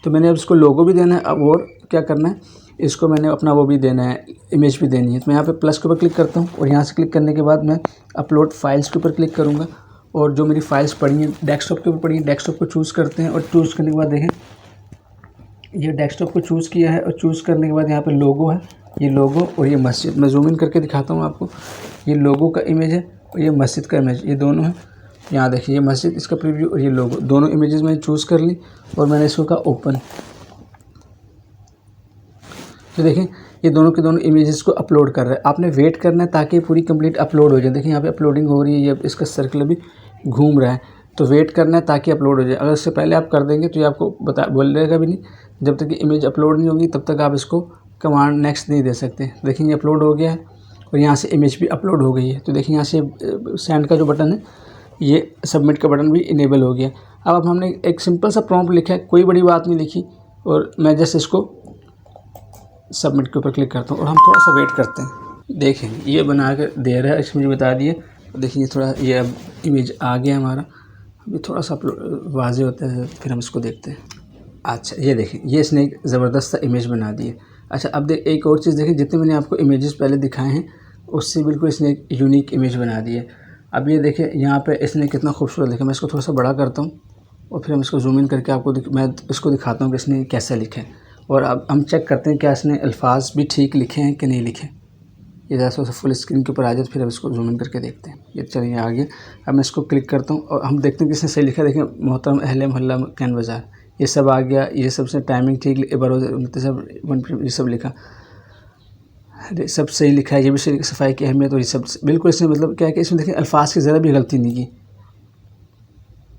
तो मैंने अब इसको लोगो भी देना है। अब और क्या करना है, इसको मैंने अपना वो भी देना है, इमेज भी देनी है। तो मैं यहाँ पे प्लस के ऊपर क्लिक करता हूँ और यहाँ से क्लिक करने के बाद मैं अपलोड फाइल्स के ऊपर क्लिक करूँगा और जो मेरी फाइल्स पड़ी हैं डेस्कटॉप के ऊपर पड़ी हैं, डेस्कटॉप को चूज़ करते हैं। और चूज़ करने के बाद देखें ये डेस्कटॉप को चूज़ किया है और चूज़ करने के बाद यहाँ पे लोगो है, ये लोगो और ये मस्जिद। मैं जूम इन करके दिखाता हूँ आपको, ये लोगो का इमेज है और ये मस्जिद का इमेज, ये दोनों है। यहाँ देखिए ये मस्जिद, इसका प्रीव्यू और ये लोगो, दोनों इमेजेस मैंने चूज़ कर ली और मैंने इसको कहा ओपन। तो देखें ये दोनों के दोनों इमेजेस को अपलोड कर रहा है। आपने वेट करना है ताकि पूरी कंप्लीट अपलोड हो जाए। देखिए यहाँ पे अपलोडिंग हो रही है, ये इसका सर्कल भी घूम रहा है। तो वेट करना है ताकि अपलोड हो जाए। अगर इससे पहले आप कर देंगे तो ये आपको बोलेगा भी नहीं। जब तक कि इमेज अपलोड नहीं होगी तब तक आप इसको कमांड नेक्स्ट नहीं दे सकते। देखिए ये अपलोड हो गया है और यहाँ से इमेज भी अपलोड हो गई है। तो देखिए यहाँ से सेंड का जो बटन है, ये सबमिट का बटन भी इनेबल हो गया। अब हमने एक सिंपल सा प्रॉम्प्ट लिखा है, कोई बड़ी बात नहीं लिखी, और मैं जैसे इसको सबमिट के ऊपर क्लिक करता हूँ और हम थोड़ा सा वेट करते हैं। देखें ये बना कर दे रहा है, इसमें मुझे बता दिए। देखिए थोड़ा ये अब इमेज आ गया हमारा, अभी थोड़ा सा वाज़ेह होता है, फिर हम इसको देखते हैं। अच्छा ये देखें ये इसने एक ज़बरदस्त इमेज बना दी है। अच्छा अब एक और चीज़ देखिए, जितने मैंने आपको इमेजेस पहले दिखाए हैं उससे बिल्कुल इसने एक यूनिक इमेज बना दी है। अब ये देखें यहाँ पे इसने कितना खूबसूरत लिखा। मैं इसको थोड़ा सा बड़ा करता हूँ और फिर हम इसको जूम इन करके आपको मैं इसको दिखाता हूँ कि इसने कैसा लिखा है। और अब हम चेक करते हैं क्या इसने अल्फाज भी ठीक लिखे हैं कि नहीं लिखे। ये जैसा फुल स्क्रीन के ऊपर आ जाए तो फिर अब इसको जूम इन करके देखते हैं। ये चलिए आ गया। अब मैं इसको क्लिक करता हूँ और हम देखते हैं कि इसने सही लिखा है। देखें मोहतरम अहले मोहल्ला कैन बाज़ार, ये सब आ गया। ये सबसे टाइमिंग ठीक, सब ये सब लिखा, सब सही लिखा है। ये भी सही, सफाई की अहमियत और ये सब बिल्कुल इसने मतलब क्या है कि इसमें देखिए अल्फाज की ज़रा भी गलती नहीं की।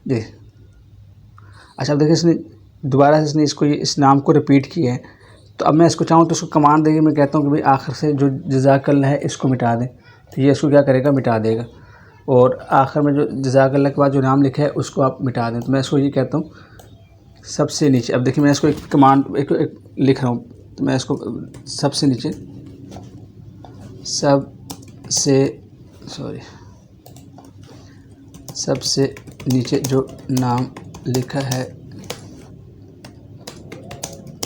देख अच्छा अब देखिए इसने दोबारा से इसने इसको इस नाम को रिपीट किया है। तो अब मैं इसको चाहूँ तो उसको कमांड देगी, मैं कहता हूँ कि भाई आखिर से जो जज़ाकल्लाह है इसको मिटा दें, तो ये इसको क्या करेगा, मिटा देगा। और आखिर में जो जज़ाकल्लाह के बाद जो नाम लिखा है उसको आप मिटा दें। तो मैं इसको ये कहता हूँ सबसे नीचे। अब देखिए मैं इसको एक कमांड एक लिख रहा हूँ, तो मैं इसको सबसे नीचे सबसे नीचे जो नाम लिखा है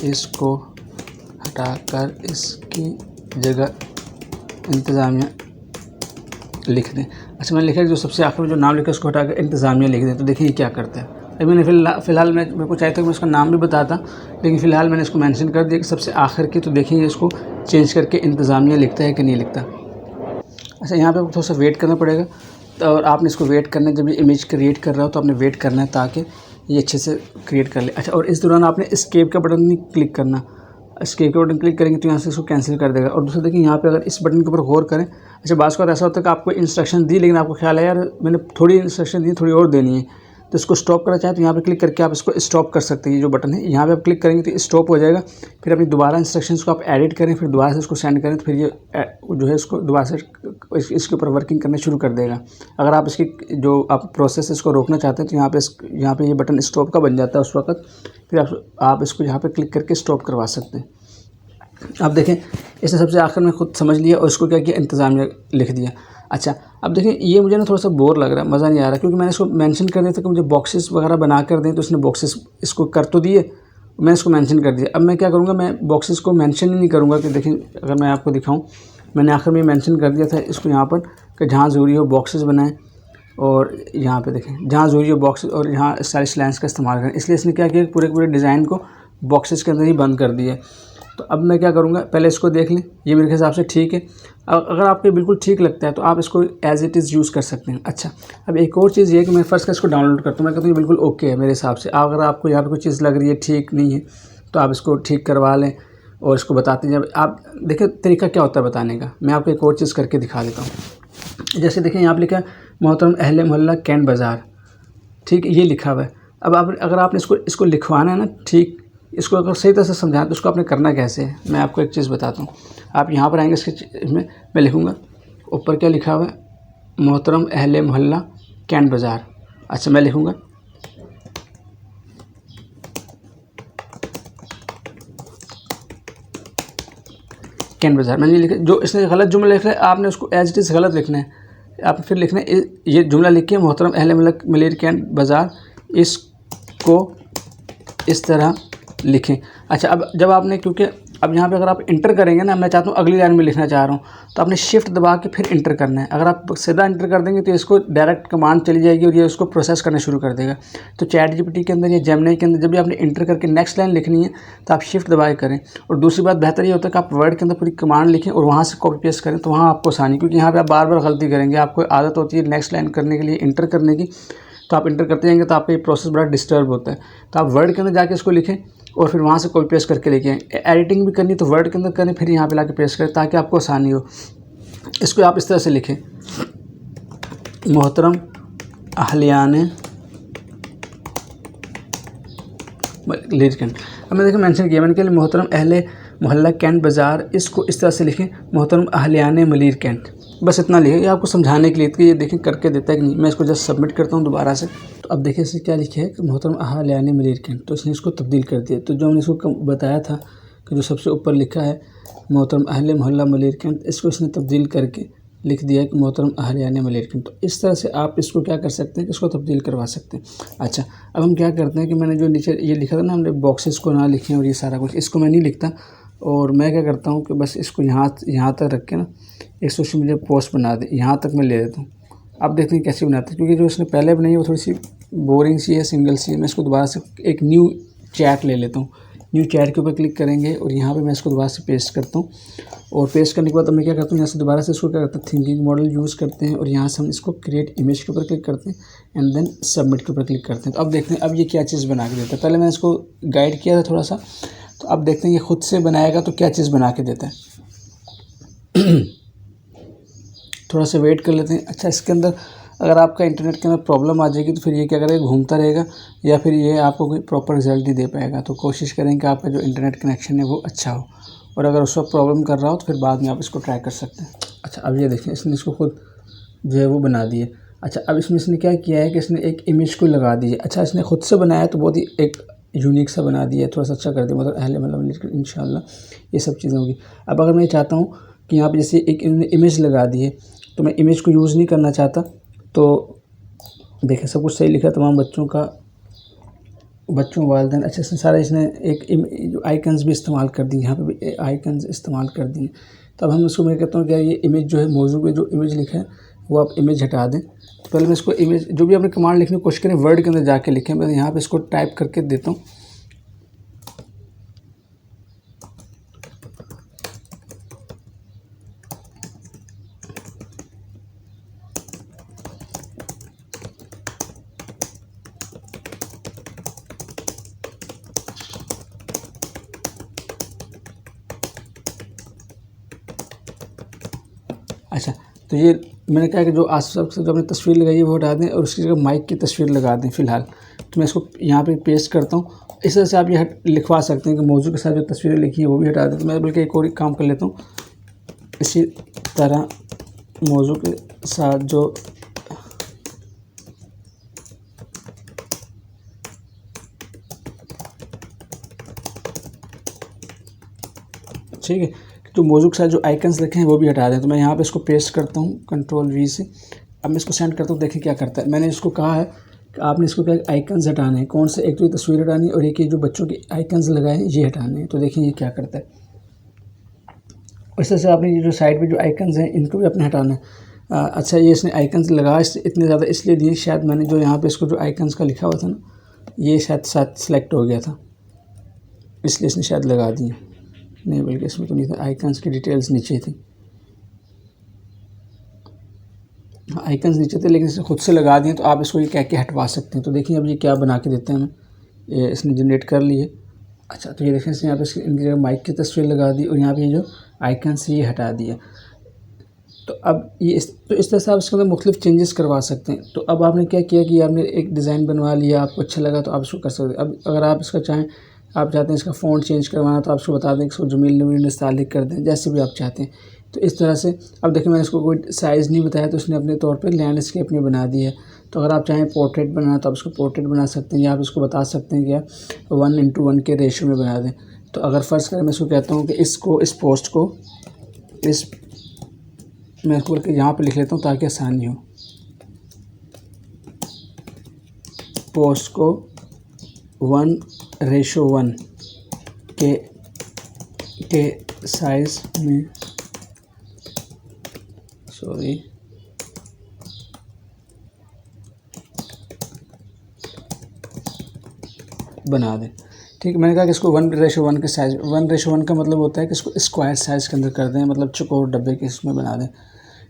इसको हटाकर इसकी जगह इंतज़ामिया लिख दें। अच्छा मैंने लिखा है जो सबसे आखिर में जो नाम लिखा है उसको हटाकर इंतज़ामिया लिख दें। तो देखिए ये क्या करता है। अभी मैंने फ़िलहाल मेरे को चाहिए था कि मैं उसका नाम भी बताता, लेकिन फ़िलहाल मैंने इसको मेंशन कर दिया कि सबसे आखिर की। तो देखिए इसको चेंज करके इंतज़ामिया लिखता है कि नहीं लिखता। अच्छा यहाँ पे थोड़ा सा वेट करना पड़ेगा, और आपने इसको वेट करना है। जब ये इमेज क्रिएट कर रहा हो तो आपने वेट करना है ताकि ये अच्छे से क्रिएट कर ले। अच्छा और इस दौरान आपने एस्केप का बटन नहीं क्लिक करना। एस्केप का बटन क्लिक करेंगे तो यहाँ से इसको कैंसिल कर देगा। और दूसरा देखिए यहाँ पे अगर इस बटन के ऊपर गौर करें। अच्छा बात ऐसा होता है कि आपको इंस्ट्रक्शन दी, लेकिन आपको ख्याल है यार मैंने थोड़ी इंस्ट्रक्शन दी, थोड़ी और देनी है, तो इसको स्टॉप करना चाहें तो यहाँ पे क्लिक करके आप इसको स्टॉप कर सकते हैं। ये जो बटन है यहाँ पे आप क्लिक करेंगे तो स्टॉप हो जाएगा। फिर अपनी दोबारा इंस्ट्रक्शंस को आप एडिट करें, फिर दोबारा से इसको सेंड करें, तो फिर ये जो है इसको दोबारा से इसके ऊपर वर्किंग करना शुरू कर देगा। अगर आप इसकी जो आप प्रोसेस इसको रोकना चाहते हैं तो यहाँ पे ये बटन स्टॉप का बन जाता है उस वक्त। फिर आप इसको यहाँ पर क्लिक करके स्टॉप करवा सकते हैं। अब देखें इसने सबसे आखिर में खुद समझ लिया और इसको क्या किया, इंतज़ामिया लिख दिया। अच्छा अब देखें ये मुझे ना थोड़ा सा बोर लग रहा है, मज़ा नहीं आ रहा, क्योंकि मैंने इसको मेंशन कर दिया था कि मुझे बॉक्सेस वगैरह बना कर दें, तो इसने बॉक्सेस इसको कर तो दिए, मैं इसको मेंशन कर दिया। अब मैं क्या करूँगा, मैं बॉक्सेस को मेंशन ही नहीं करूँगा। कि देखें अगर मैं आपको दिखाऊँ, मैंने आखिर में मेंशन कर दिया था इसको यहाँ पर कि जहाँ ज़रूरी हो बॉक्सेस बनाएँ, और यहाँ पे देखें जहाँ ज़रूरी हो बॉक्सेस, और यहाँ स्टाइलिश लाइन्स का इस्तेमाल करें। इसलिए इसने क्या किया, पूरे डिज़ाइन को बॉक्सेस के अंदर ही बंद कर दिया। तो अब मैं क्या करूँगा, पहले इसको देख लें, ये मेरे हिसाब से ठीक है। अगर आपको बिल्कुल ठीक लगता है तो आप इसको एज़ इट इज़ यूज़ कर सकते हैं। अच्छा अब एक और चीज़ ये है कि मैं फर्स्ट इसको डाउनलोड करता हूँ, मैं कहता हूँ ये बिल्कुल ओके है मेरे हिसाब से। अगर आपको यहाँ पे कोई चीज़ लग रही है ठीक नहीं है तो आप इसको ठीक करवा लें और इसको बताते हैं। आप देखिए तरीका क्या होता है बताने का, मैं आपको एक और चीज़ करके दिखा देता हूँ। जैसे देखिए यहाँ पर लिखा है मोहतरम अहले मोहल्ला कैंट बाज़ार, ठीक है, ये लिखा हुआ है। अब आप अगर आपने इसको लिखवाना है ना, ठीक, इसको अगर सही तरह से समझाएं तो उसको आपने करना कैसे है, मैं आपको एक चीज़ बताता हूँ। आप यहाँ पर आएंगे, इसमें मैं लिखूँगा ऊपर क्या लिखा हुआ है, मोहतरम अहले मोहल्ला कैंट बाज़ार। अच्छा मैं लिखूँगा कैंट बाज़ार, मैंने लिखा। जो इसने गलत जुमला लिखा है आपने उसको एज इट इज़ गलत लिखना है। आप फिर लिखना है ये जुमला लिखिए मोहतरम अहले मोहल्ला मलेर कैंट बाज़ार, इसको इस तरह लिखें। अच्छा अब जब आपने, क्योंकि अब यहाँ पे अगर आप इंटर करेंगे ना, मैं चाहता हूँ अगली लाइन में लिखना चाह रहा हूँ, तो आपने शिफ्ट दबा के फिर इंटर करना है। अगर आप सीधा इंटर कर देंगे तो इसको डायरेक्ट कमांड चली जाएगी और ये उसको प्रोसेस करना शुरू कर देगा। तो चैट जीपीटी के अंदर या जेमिनी के अंदर जब भी आपने इंटर करके नेक्स्ट लाइन लिखनी है तो आप शिफ्ट दबा के करें। और दूसरी बात बेहतर ये होता है कि आप वर्ड के अंदर पूरी कमांड लिखें और वहाँ से कॉपी पेस्ट करें, तो वहाँ आपको आसानी, क्योंकि यहाँ पर आप बार बार गलती करेंगे। आपको आदत होती है नेक्स्ट लाइन करने के लिए इंटर करने की, तो आप इंटर करते जाएंगे तो आपका ये प्रोसेस बड़ा डिस्टर्ब होता है। तो आप वर्ड के अंदर जाके इसको लिखें और फिर वहाँ से कॉपी पेस्ट करके लेके आएँ। एडिटिंग भी करनी तो वर्ड के अंदर करें, फिर यहाँ पे लाके पेस्ट करें ताकि आपको आसानी हो। इसको आप इस तरह से लिखें, मोहतरम अहलियाने मलेर कैंट। अब मैं देखिए मेंशन किया मैंने कि मोहतरम अहले मोहल्ला कैंट बाज़ार, इसको इस तरह से लिखें मोहतरम अहलियाने मलेर कैंट। बस इतना लिखे, ये आपको समझाने के लिए कि ये देखें करके देता है कि नहीं। मैं इसको जस्ट सबमिट करता हूँ दोबारा से। तो अब देखिए इससे क्या लिखे है कि मोहतरम अहलियाने मलेर कैंट, तो इसने इसको तब्दील कर दिया। तो जो हमने इसको बताया था कि जो सबसे ऊपर लिखा है मोहतरम अहले मोहल्ला मलेर कैंट, इसको इसने तब्दील करके लिख दिया है कि मोहतरम अहलियाने मलेर कैंट। तो इस तरह से आप इसको क्या कर सकते हैं कि इसको तब्दील करवा सकते हैं। अच्छा अब हम क्या करते हैं कि मैंने जो नीचे ये लिखा था ना, हमने बॉक्सेस को ना लिखें और ये सारा कुछ, इसको मैं नहीं लिखता। और मैं क्या करता हूँ कि बस इसको यहाँ तक रख के ना एक सोशल मीडिया पोस्ट बना दे, यहाँ तक मैं ले देता हूँ। अब देखते हैं कैसे बनाते हैं, क्योंकि जो इसने पहले बनाई है वो थोड़ी सी बोरिंग सी है, सिंगल सी है। मैं इसको दोबारा से एक न्यू चैट ले लेता हूँ। न्यू चैट के ऊपर क्लिक करेंगे और यहाँ पे मैं इसको दोबारा से पेस्ट करता हूँ। और पेस्ट करने के बाद मैं क्या करता हूँ, यहाँ से दोबारा से इसको क्या करता हूँ, थिंकिंग मॉडल यूज़ करते हैं और यहाँ से हम इसको क्रिएट इमेज के ऊपर क्लिक करते हैं एंड देन सबमिट के ऊपर क्लिक करते हैं। तो अब देखते हैं अब ये क्या चीज़ बना के देता है। पहले मैंने इसको गाइड किया था थोड़ा सा, तो अब देखते हैं ये खुद से बनाएगा तो क्या चीज़ बना के देता है। थोड़ा सा वेट कर लेते हैं। अच्छा इसके अंदर अगर आपका इंटरनेट के अंदर प्रॉब्लम आ जाएगी तो फिर ये क्या करेगा, घूमता रहेगा या फिर ये आपको कोई प्रॉपर रिजल्ट नहीं दे पाएगा। तो कोशिश करें कि आपका जो इंटरनेट कनेक्शन है वो अच्छा हो, और अगर उस वक्त प्रॉब्लम कर रहा हो तो फिर बाद में आप इसको ट्राई कर सकते हैं। अच्छा अब ये देखें इसने इसको खुद जो है वो बना दिए। अच्छा, अब इसमें इसने क्या किया है कि इसने एक इमेज को लगा दी है। अच्छा, इसने खुद से बनाया तो बहुत ही एक यूनिक सा बना दिया है, थोड़ा सा अच्छा कर दिया, मतलब अहले मतलब इंशाल्लाह ये सब चीज़ें होगी। अब अगर मैं चाहता हूँ कि यहाँ पे जैसे एक इमेज लगा दी है, तो मैं इमेज को यूज़ नहीं करना चाहता, तो देखें सब कुछ सही लिखा है, तमाम बच्चों वालिदैन अच्छे से सारा इसने एक जो आइकन्स भी इस्तेमाल कर दी, यहाँ पे भी आइकन्स इस्तेमाल कर दिए। तो अब हम इसको, मैं कहता हूँ कि ये इमेज जो है, मौजू पे जो इमेज लिखा है वो आप इमेज हटा दें। तो पहले मैं इसको इमेज, जो भी आपने कमांड लिखने की कोशिश करें वर्ड के अंदर जाके लिखें। मैं यहाँ पे इसको टाइप करके देता हूँ। अच्छा, तो ये मैंने कहा कि जो आस-पास से जो आपने तस्वीर लगाई है वो हटा दें और उसकी जगह माइक की तस्वीर लगा दें फ़िलहाल। तो मैं इसको यहाँ पे पेस्ट करता हूँ। इस तरह से आप ये लिखवा सकते हैं कि मौजू के साथ जो तस्वीरें लिखी हैं वो भी हटा दें। तो मैं बल्कि एक और काम कर लेता हूँ, इसी तरह मौजू के साथ जो ठीक है, तो मौजू के साथ जो आइकन्स लिखे हैं वो भी हटा दें। तो मैं यहाँ पे इसको पेस्ट करता हूँ कंट्रोल वी से। अब मैं इसको सेंड करता हूँ, देखें क्या करता है। मैंने इसको कहा है कि आपने इसको क्या आइकन्स हटाने हैं, कौन से, एक तो ये तस्वीर हटानी है और एक ये जो बच्चों के आइकन्स लगाए हैं ये हटाने हैं। तो देखिए ये क्या करता है। इस तरह से आपने ये जो साइड पे जो आइकन्स हैं इनको भी अपने हटाना है। अच्छा, ये इसने आइकन्स लगा इतने ज़्यादा इसलिए दिए, शायद मैंने जो यहाँ पे इसको जो आइकन्स का लिखा हुआ था ना, ये शायद साथ सेलेक्ट हो गया था, इसलिए इसने शायद लगा दिए। नहीं, बल्कि इसमें तो नहीं था, आइकन्स की डिटेल्स नीचे थी। हाँ, आइकन्स नीचे थे लेकिन इसे खुद से लगा दिए, तो आप इसको ये कह के हटवा सकते हैं। तो देखिए अब ये क्या बना के देते हैं हमें, ये इसने जनरेट कर लिए। अच्छा, तो ये देखें इसने यहाँ पे इनकी जगह माइक की तस्वीर लगा दी और यहाँ पे ये जो आइकन्स ये हटा दिया। तो अब ये इस तरह से आप इसके अंदर मुख्तलिफ चेंजेस करवा सकते हैं। तो अब आपने क्या किया कि आपने एक डिज़ाइन बनवा लिया, आपको अच्छा लगा तो आप इसको कर सकते हैं। अब अगर आप इसका चाहें, आप चाहते हैं इसका फ़ॉन्ट चेंज करवाना, तो आप इसको बता दें, इसको जमील नवीन निस्तालिक कर दें, जैसे भी आप चाहते हैं। तो इस तरह से अब देखिए मैंने इसको कोई साइज़ नहीं बताया, तो उसने अपने तौर पे लैंडस्केप में बना दी है। तो अगर आप चाहें पोर्ट्रेट बनाना तो आप इसको पोर्ट्रेट बना सकते हैं, या आप इसको बता सकते हैं कि 1:1 के रेशो में बना दें। तो अगर फ़र्ज़ करें मैं इसको कहता हूँ कि इस पोस्ट को मैं इसको यहाँ पे लिख लेता हूँ ताकि आसानी हो। पोस्ट को 1:1 के साइज़ में बना दें। ठीक है, मैंने कहा कि इसको 1:1 के साइज़, 1:1 का मतलब होता है कि इसको स्क्वायर साइज़ के अंदर कर दें, मतलब चौकोर डब्बे के इसमें बना दें।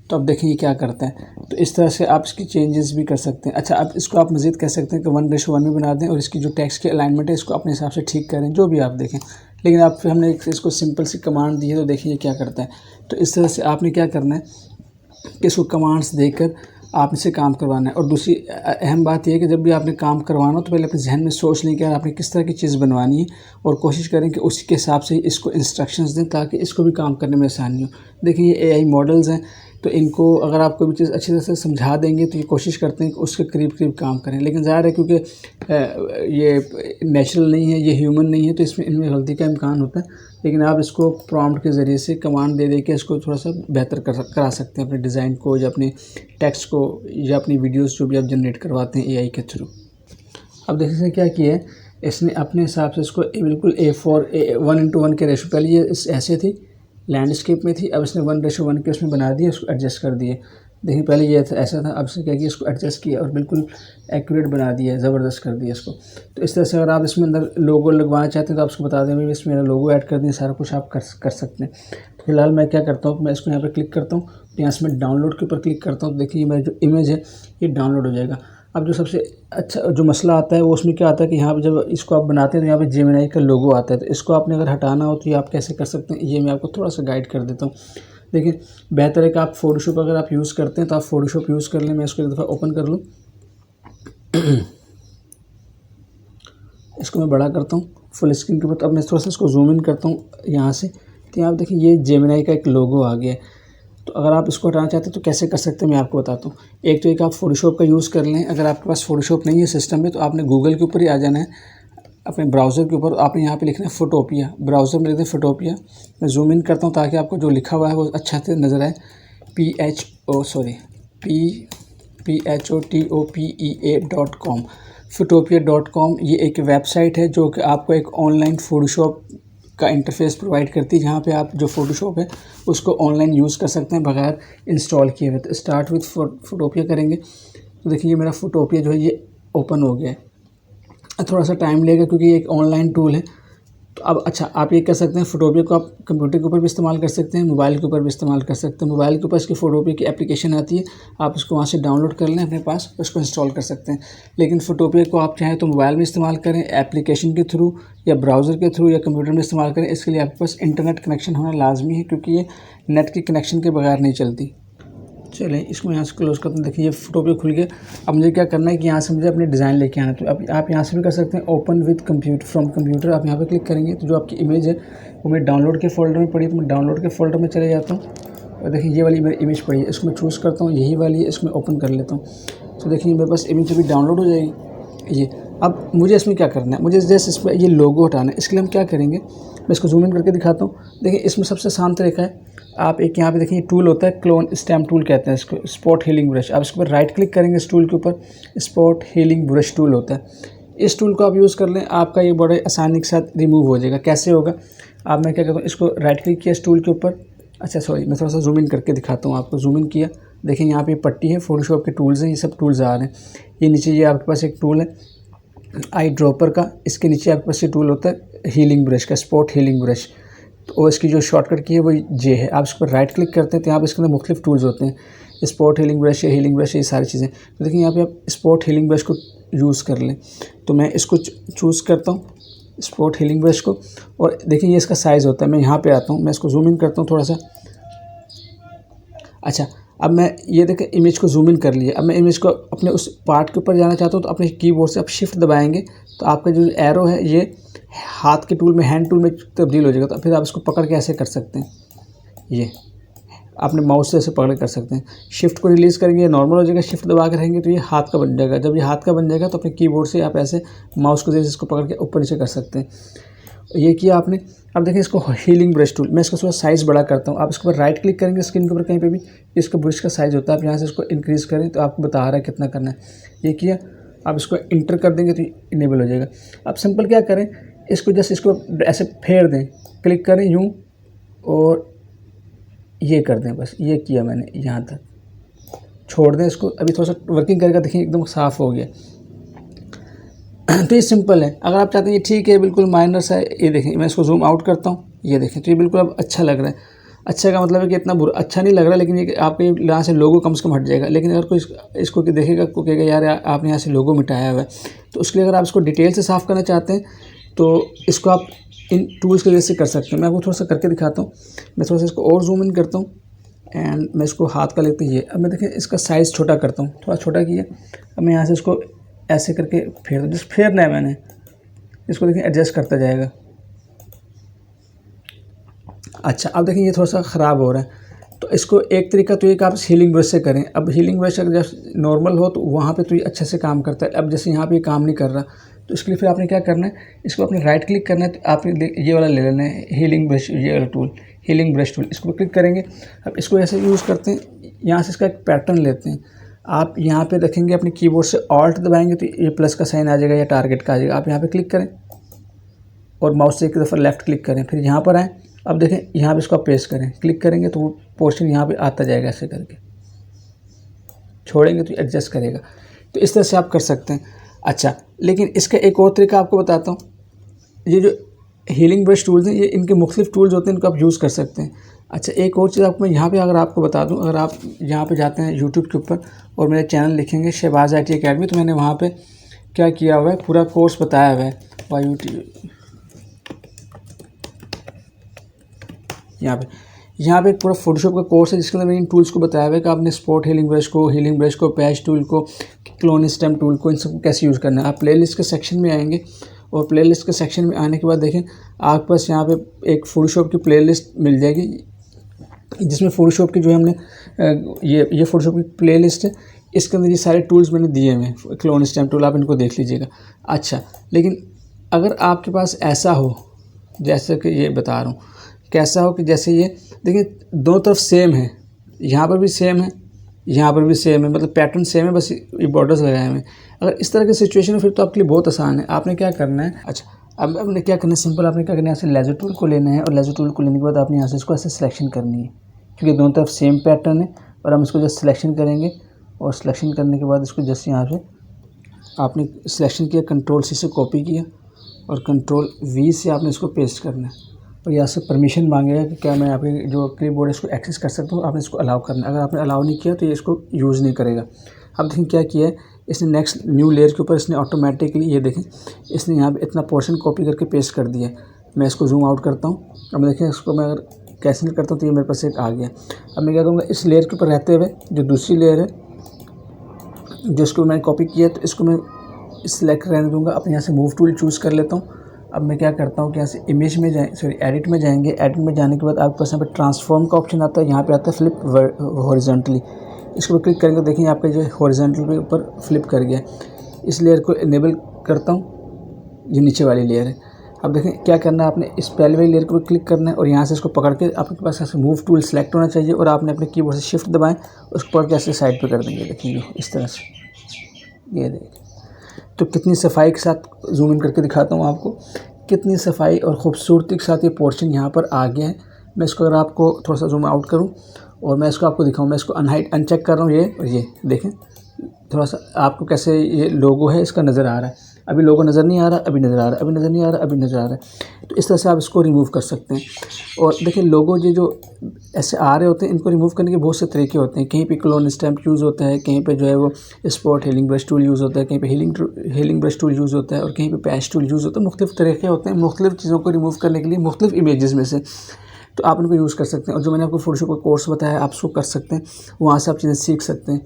तो अब देखिए ये क्या करता है। तो इस तरह से आप इसकी चेंजेस भी कर सकते हैं। अच्छा, अब इसको आप मज़ीद कह सकते हैं कि 1:1 में बना दें और इसकी जो टेक्स्ट की अलाइनमेंट है इसको अपने हिसाब से ठीक करें, जो भी आप देखें। लेकिन आप फिर हमने इसको सिंपल सी कमांड दी है, तो देखिए ये क्या करता है। तो इस तरह से आपने क्या करना है कि इसको कमांड्स देकर आप इससे काम करवाना है। और दूसरी अहम बात यह है कि जब भी आपने काम करवाना हो तो पहले अपने जहन में सोच लें कि यार आपने किस तरह की चीज़ बनवानी है, और कोशिश करें कि उसी के हिसाब से इसको इंस्ट्रक्शंस दें ताकि इसको भी काम करने में आसानी हो। देखिए ये AI मॉडल्स हैं, तो इनको अगर आप कोई भी चीज़ अच्छी तरह से समझा देंगे तो ये कोशिश करते हैं कि उसके करीब करीब काम करें। लेकिन ज़ाहिर है क्योंकि ये नेचुरल नहीं है, ये ह्यूमन नहीं है, तो इसमें इनमें गलती का इम्कान होता है। लेकिन आप इसको प्रॉम्प्ट के ज़रिए से कमांड दे के इसको थोड़ा सा बेहतर करा सकते हैं, अपने डिज़ाइन को या अपने टेक्स्ट को या अपनी वीडियोस जो भी आप जनरेट करवाते हैं AI के थ्रू। अब देखिए इसने क्या किया है, इसने अपने हिसाब से इसको बिल्कुल 1:1 के रेशो, पहले ये ऐसे थी लैंडस्केप में थी, अब इसने 1:1 के उसमें बना दिया, उसको एडजस्ट कर दिए। देखिए पहले ये ऐसा था, अब इसने क्या किया, इसको एडजस्ट किया और बिल्कुल एक्यूरेट बना दिया, ज़बरदस्त कर दिया इसको। तो इस तरह से अगर आप इसमें अंदर लोगो लगवाना चाहते हैं तो आप उसको बता दें भाई इसमें मेरा लोगो ऐड कर दें, सारा कुछ आप कर सकते हैं। तो फिलहाल मैं क्या करता हूँ, मैं इसको यहाँ पर क्लिक करता हूँ, यहाँ से मैं डाउनलोड के ऊपर क्लिक करता हूँ। तो देखिए मेरा जो इमेज है ये डाउनलोड हो जाएगा। अब जो सबसे अच्छा जो मसला आता है वो उसमें क्या आता है कि यहाँ पे जब इसको आप बनाते हैं तो यहाँ पे जेमिनी का लोगो आता है। तो इसको आपने अगर हटाना हो तो ये आप कैसे कर सकते हैं, ये मैं आपको थोड़ा सा गाइड कर देता हूँ। देखिए बेहतर है कि आप फ़ोटोशॉप अगर आप यूज़ करते हैं तो आप फ़ोटोशॉप यूज़ कर लें। मैं इसको एक दफ़ा ओपन कर लूँ, इसको मैं बड़ा करता हूँ फुल स्क्रीन के ऊपर। अब मैं थोड़ा सा इसको जूम इन करता हूँ यहाँ से, तो यहाँ देखिए ये जेमिनी का एक लोगो आ गया है। तो अगर आप इसको हटाना चाहते हैं तो कैसे कर सकते हैं मैं आपको बताता हूँ। एक तो एक आप फ़ोटोशॉप का यूज़ कर लें। अगर आपके पास फ़ोटोशॉप नहीं है सिस्टम में तो आपने गूगल के ऊपर ही आ जाना है, अपने ब्राउज़र के ऊपर। आपने यहाँ पे लिखना है फोटोपिया, ब्राउज़र में लिखते हैं फोटोपिया। मैं जूम इन करता हूँ ताकि आपको जो लिखा हुआ है वो अच्छा से नज़र आए। PHOTOPEA.com, फोटोपिया.com। ये एक वेबसाइट है जो कि आपको एक ऑनलाइन फ़ोटोशॉप का इंटरफेस प्रोवाइड करती है, जहाँ पे आप जो फ़ोटोशॉप है उसको ऑनलाइन यूज़ कर सकते हैं बगैर इंस्टॉल किए हुए। तो स्टार्ट विथ फोटोपिया करेंगे तो देखिए ये मेरा फोटोपिया जो है ये ओपन हो गया है। थोड़ा सा टाइम लेगा क्योंकि ये एक ऑनलाइन टूल है। तो अब अच्छा आप ये कर सकते हैं, फोटोपिया को आप कंप्यूटर के ऊपर भी इस्तेमाल कर सकते हैं, मोबाइल के ऊपर भी इस्तेमाल कर सकते हैं। मोबाइल के ऊपर इसकी फोटोपिया की एप्लीकेशन आती है, आप उसको वहाँ से डाउनलोड कर लें अपने पास, उसको इंस्टॉल कर सकते हैं। लेकिन फोटोपिया को आप चाहें तो मोबाइल में इस्तेमाल करें एप्लीकेशन के थ्रू, या ब्राउज़र के थ्रू, या कंप्यूटर में इस्तेमाल करें। इसके लिए आपके पास इंटरनेट कनेक्शन होना लाजमी है, क्योंकि ये नेट के कनेक्शन के बगैर नहीं चलती। चलें इसको यहाँ से क्लोज़ करते हैं। देखिए ये फोटोपिया खुल गया। अब मुझे क्या करना है कि यहाँ से मुझे अपने डिज़ाइन लेके आना है। तो अब आप यहाँ से भी कर सकते हैं, open with computer, from computer. आप यहाँ पे क्लिक करेंगे तो जो आपकी इमेज है वो मेरे डाउनलोड के फोल्डर में पड़ी है, तो मैं डाउनलोड के फोल्डर में चले जाता हूँ। और देखिए ये वाली मेरी इमेज पड़ी है, इसको मैं चूज़ करता हूँ, यही वाली है, इसको मैं ओपन कर लेता हूँ। तो देखिए मेरे पास इमेज अभी डाउनलोड हो जाएगी। ये अब मुझे इसमें क्या करना है, मुझे जैसे इसमें ये लोगो हटाना है। इसके लिए हम क्या करेंगे, मैं इसको जूम इन करके दिखाता हूँ। देखिए इसमें सबसे आसान तरीका है, आप एक यहाँ पे देखिए टूल होता है, क्लोन स्टैम्प टूल कहते हैं इसको, स्पॉट हीलिंग ब्रश। आप इसके ऊपर राइट क्लिक करेंगे, इस टूल के ऊपर स्पॉट हीलिंग ब्रश टूल होता है। इस टूल को आप यूज़ कर लें, आपका ये बड़े आसानी के साथ रिमूव हो जाएगा। कैसे होगा, आप मैं क्या करता हूँ, इसको राइट क्लिक किया इस टूल के ऊपर। अच्छा सॉरी, मैं थोड़ा सा जूम इन करके दिखाता हूँ आपको। जूम इन किया, देखिए यहाँ पे पट्टी है, फोटोशॉप के टूल्स हैं, ये सब टूल्स आ रहे हैं। ये नीचे ये आपके पास एक टूल है आई ड्रॉपर का, इसके नीचे आपके पास ये टूल होता है हीलिंग ब्रश का, स्पॉट हीलिंग ब्रश। तो इसकी जो शॉर्टकट की है वो जे है। आप इस पर राइट क्लिक करते हैं तो यहाँ पे इसके अंदर मुख्तलिफ टूल्स होते हैं, स्पॉट हीलिंग ब्रश या हीलिंग ब्रश, ये सारी चीज़ें। तो देखिए यहाँ पे आप स्पॉट हीलिंग ब्रश को यूज़ कर लें। तो मैं इसको चूज़ करता हूँ, स्पॉट हीलिंग ब्रश को। और देखिए ये इसका साइज़ होता है, मैं यहाँ पर आता हूँ, मैं इसको जूम इन करता हूँ थोड़ा सा। अच्छा अब मैं ये देखें इमेज को जूम इन कर लिया। अब मैं इमेज को अपने उस पार्ट के ऊपर जाना चाहता हूँ, तो अपने कीबोर्ड से आप शिफ्ट दबाएंगे तो आपका जो एरो है ये हाथ के टूल में, हैंड टूल में तब्दील हो जाएगा। तो फिर आप इसको पकड़ के ऐसे कर सकते हैं, ये अपने माउस से ऐसे पकड़ कर सकते हैं। शिफ्ट को रिलीज़ करेंगे, ये नॉर्मल हो जाएगा। शिफ्ट दबा के रहेंगे तो ये हाथ का बन जाएगा। जब ये हाथ का बन जाएगा तो अपने कीबोर्ड से आप ऐसे माउस को जैसे इसको पकड़ के ऊपर नीचे कर सकते हैं। ये किया आपने। अब देखिए इसको हीलिंग ब्रश टूल, मैं इसका थोड़ा साइज़ बड़ा करता हूँ। आप इसके ऊपर राइट क्लिक करेंगे स्क्रीन के ऊपर कहीं पे भी, इसका ब्रश का साइज़ होता है, आप यहाँ से इसको इंक्रीज़ करें तो आपको बता रहा है कितना करना है। ये किया, आप इसको इंटर कर देंगे तो इनेबल हो जाएगा। आप सिंपल क्या करें, इसको जस्ट इसको ऐसे फेर दें, क्लिक करें यूँ और ये कर दें, बस ये किया मैंने, यहाँ तक छोड़ दें इसको। अभी थोड़ा सा वर्किंग करेगा, देखिए एकदम साफ़ हो गया। तो ये सिंपल है। अगर आप चाहते हैं ये ठीक है बिल्कुल माइनर सा है, ये देखें मैं इसको जूम आउट करता हूँ, ये देखें तो ये बिल्कुल अब अच्छा लग रहा है। अच्छा का मतलब है कि इतना बुरा अच्छा नहीं लग रहा, लेकिन ये आपके यहाँ से लोगो कम से कम हट जाएगा। लेकिन अगर कोई इसको देखेगा को कहेगा यार आपने यहाँ से लोगो मिटाया हुआ है, तो उसके लिए अगर आप इसको डिटेल से साफ़ करना चाहते हैं तो इसको आप इन टूल्स की वजह से कर सकते हैं। मैं आपको थोड़ा सा करके दिखाता हूँ। मैं थोड़ा सा इसको और जूम इन करता हूँ एंड मैं इसको हाथ का लेते ये। अब मैं देखें इसका साइज़ छोटा करता हूँ, थोड़ा छोटा किया। अब मैं यहाँ से इसको ऐसे करके फेर दूँ, जस्ट फेरना है मैंने इसको, देखिए एडजस्ट करता जाएगा। अच्छा अब देखिए ये थोड़ा सा ख़राब हो रहा है, तो इसको एक तरीका तो एक आप हीलिंग ब्रश से करें। अब हीलिंग ब्रश अगर जब नॉर्मल हो तो वहाँ पे तो ये अच्छे से काम करता है। अब जैसे यहाँ पे ये काम नहीं कर रहा, तो इसके लिए फिर आपने क्या करना है, इसको अपने राइट क्लिक करना है। तो आपने ये वाला ले लेना है हीलिंग ब्रश, ये वाला टूल हीलिंग ब्रश टूल, इसको क्लिक करेंगे। अब इसको ऐसे यूज़ करते हैं, यहाँ से इसका एक पैटर्न लेते हैं। आप यहाँ पे रखेंगे अपने कीबोर्ड से ऑल्ट दबाएंगे तो ये प्लस का साइन आ जाएगा या टारगेट का आ जाएगा। आप यहाँ पे क्लिक करें और माउस से एक दफ़ा लेफ़्ट क्लिक करें, फिर यहाँ पर आएँ। अब देखें यहाँ पे इसको आप पेस्ट करें, क्लिक करेंगे तो वो पोर्शन यहाँ पे आता जाएगा, ऐसे करके छोड़ेंगे तो एडजस्ट करेगा। तो इस तरह से आप कर सकते हैं। अच्छा लेकिन इसका एक और तरीका आपको बताता हूँ। ये जो हीलिंग ब्रश टूल्स हैं ये इनके मुख्तलिफ टूल्स होते हैं, इनको आप यूज़ कर सकते हैं। अच्छा एक और चीज़ आपको मैं यहाँ पे अगर आपको बता दूँ, अगर आप यहाँ पे जाते हैं यूट्यूब के ऊपर और मेरे चैनल लिखेंगे शहबाज IT अकेडमी, तो मैंने वहाँ पे क्या किया हुआ है, पूरा कोर्स बताया हुआ है यहाँ पे एक पूरा फोटोशॉप का कोर्स है जिसके अंदर मैंने इन टूल्स को बताया हुआ है कि आपने स्पॉट हीलिंग ब्रश को, पैच टूल को, क्लोन स्टैम्प टूल को, इन सबको कैसे यूज़ करना है। आप प्लेलिस्ट के सेक्शन में आएंगे और प्लेलिस्ट के सेक्शन में आने के बाद देखें आपके पास यहाँ पे एक फोटोशॉप की प्लेलिस्ट मिल जाएगी। जिसमें फ़ोटोशॉप की जो है हमने ये फ़ोटोशॉप की प्लेलिस्ट है, इसके अंदर ये सारे टूल्स मैंने दिए हुए हैं, क्लोन स्टैम्प टूल, आप इनको देख लीजिएगा। अच्छा, लेकिन अगर आपके पास ऐसा हो जैसे कि ये बता रहा हूँ, कैसा हो कि जैसे ये देखिए दोनों तरफ सेम है, यहाँ पर भी सेम है, यहाँ पर भी सेम है, मतलब पैटर्न सेम है, बस ये बॉर्डर्स लगाए हुए हैं। अगर इस तरह की सिचुएशन हो फिर तो आपके लिए बहुत आसान है। आपने क्या करना है, अच्छा अब आपने क्या करना है, सिंपल आपने क्या करना है, यहाँ से लेज़र टूल को लेना है और लेज़र टूल को लेने के बाद आपने यहाँ से इसको ऐसे सिलेक्शन करनी है, क्योंकि दोनों तरफ सेम पैटर्न है। और हम इसको जस्ट सिलेक्शन करेंगे और सिलेक्शन करने के बाद इसको जस्ट यहाँ से आपने सिलेक्शन किया, कंट्रोल सी से कॉपी किया और कंट्रोल वी से आपने इसको पेस्ट करना है। और यहाँ से परमिशन मांगेगा कि क्या मैं आपके जो कीबोर्ड है इसको एक्सेस कर सकता हूँ, आपने इसको अलाउ करना है। अगर आपने अलाउ नहीं किया तो ये इसको यूज़ नहीं करेगा। अब देखें क्या किया है इसने, नेक्स्ट न्यू लेयर के ऊपर इसने ऑटोमेटिकली ये देखें इसने यहाँ पे इतना पोर्शन कॉपी करके पेस्ट कर दिया है। मैं इसको जूम आउट करता हूँ, अब देखें इसको मैं अगर कैंसिल करता हूँ तो ये मेरे पास एक आ गया। अब मैं क्या करूँगा, इस लेयर के ऊपर रहते हुए जो दूसरी लेयर है जो इसको मैंने कॉपी किया तो इसको मैं सिलेक्ट रहने दूँगा। अपने यहाँ से मूव टूल चूज़ कर लेता हूँ। अब मैं क्या करता हूँ कि यहाँ से इमेज में एडिट में जाएंगे। एडिट में जाने के बाद आपके पास यहाँ पर ट्रांसफॉर्म का ऑप्शन आता है, यहाँ पे आता है फ्लिप हॉरिजॉन्टली। इसको क्लिक करेंगे, देखिए आपका जो हॉरिजॉन्टल पे ऊपर फ्लिप कर गया। इस लेयर को इनेबल करता हूँ, ये नीचे वाली लेयर है। अब देखें क्या करना है, आपने इस पहले वाली लेयर को क्लिक करना है और यहाँ से इसको पकड़ के आपके पास ऐसे मूव टूल सेलेक्ट होना चाहिए और आपने अपने कीबोर्ड से शिफ्ट दबाएं, उसको पकड़ के ऐसे साइड पे कर देंगे। देखिए इस तरह से, ये देखिए तो कितनी सफाई के साथ जूम इन करके दिखाता हूँ आपको, कितनी सफाई और ख़ूबसूरती के साथ ये पोर्शन यहाँ पर आ गया है। मैं इसको अगर आपको थोड़ा सा जूम आउट करूँ और मैं इसको आपको दिखाऊँ, मैं इसको अनचेक कर रहा हूँ, ये और ये देखें थोड़ा सा आपको कैसे ये लोगो है इसका नज़र आ रहा है। अभी लोगो नज़र नहीं आ रहा, अभी नज़र आ रहा है, अभी नज़र नहीं आ रहा, अभी नज़र आ रहा है। तो इस तरह से आप इसको रिमूव कर सकते हैं। और देखिए लोगो जो ऐसे आ रहे होते हैं, इनको रिमूव करने के बहुत से तरीके होते हैं। कहीं पे क्लोन स्टैम्प यूज़ होता है, कहीं पे जो है वो spot healing brush tool use होता है, कहीं पे हीलिंग ब्रश टूल यूज़ होता है और कहीं पे पैच टूल यूज़ होता है। मुख्तलिफ तरीके होते हैं मुख्तलिफ चीज़ों को रिमूव करने के लिए, मुख्तलिफ इमेजेस में से। तो आप उनको यूज़ कर सकते हैं। और जो मैंने आपको फोटोशॉप का कोर्स बताया आप उसको कर सकते हैं, वहाँ से आप चीज़ें सीख सकते हैं।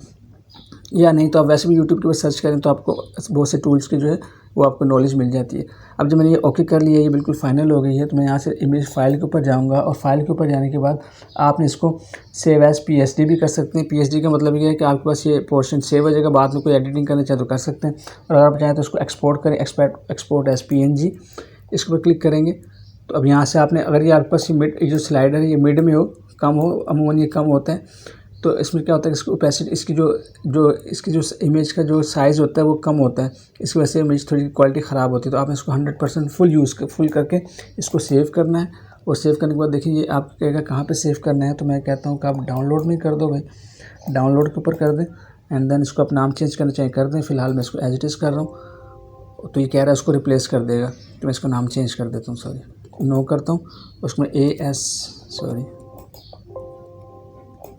या नहीं तो आप वैसे भी यूट्यूब के ऊपर सर्च करें तो आपको बहुत से टूल्स की जो है वो आपको नॉलेज मिल जाती है। अब जब मैंने ये ओके कर लिया, ये बिल्कुल फाइनल हो गई है, तो मैं यहाँ से इमेज फाइल के ऊपर जाऊँगा और फाइल के ऊपर जाने के बाद आपने इसको सेव एज़ PSD भी कर सकते हैं। PSD का मतलब ये है कि आपके पास ये पोर्शन सेव हो जाएगा, बाद में कोई एडिटिंग करना चाहे तो कर सकते हैं। और अगर आप चाहें तो इसको एक्सपोर्ट करें, एक्सपोर्ट एज़ PNG, इसके ऊपर क्लिक करेंगे। तो अब यहाँ से आपने अगर ये आपके पास ये जो स्लाइडर है ये मिड में हो, कम हो, अमूमन ये कम होता है, तो इसमें क्या होता है इसकी ओपेसिटी, इसकी जो इमेज का जो साइज़ होता है वो कम होता है, इस वजह से इमेज थोड़ी क्वालिटी ख़राब होती है। तो आपने इसको 100% फुल करके इसको सेव करना है। और सेव करने के बाद देखिए ये आप कहेगा कहाँ पे सेव करना है, तो मैं कहता हूँ कि आप डाउनलोड में कर दो भाई, डाउनलोड के ऊपर कर दें एंड देन इसको आप नाम चेंज करना चाहे कर दें। फ़िलहाल मैं इसको एज इट इज़ कर रहा हूँ, तो ये कह रहा है उसको रिप्लेस कर देगा, तो मैं इसको नाम चेंज कर देता हूँ, सॉरी नो करता हूँ, उसमें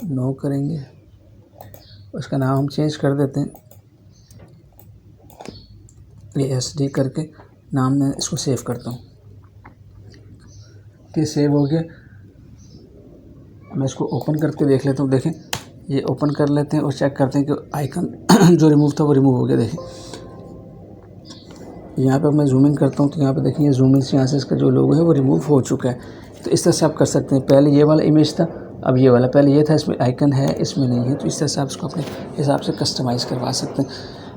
नो करेंगे, उसका नाम हम चेंज कर देते हैं, ये SD करके नाम में इसको सेव करता हूँ। ये सेव हो गया। मैं इसको ओपन करके देख लेता हूँ। देखें ये ओपन कर लेते हैं और चेक करते हैं कि आइकन जो रिमूव था वो रिमूव हो गया। देखें यहाँ पे मैं जूम इन करता हूँ तो यहाँ पे देखिए जूम इन से यहाँ से इसका जो लोगो है वो रिमूव हो चुका है। तो इस तरह से आप कर सकते हैं। पहले ये वाला इमेज था, अब ये वाला, पहले ये था इसमें आइकन है इसमें नहीं है। तो इस तरह से आप इसको अपने हिसाब से कस्टमाइज़ करवा सकते हैं।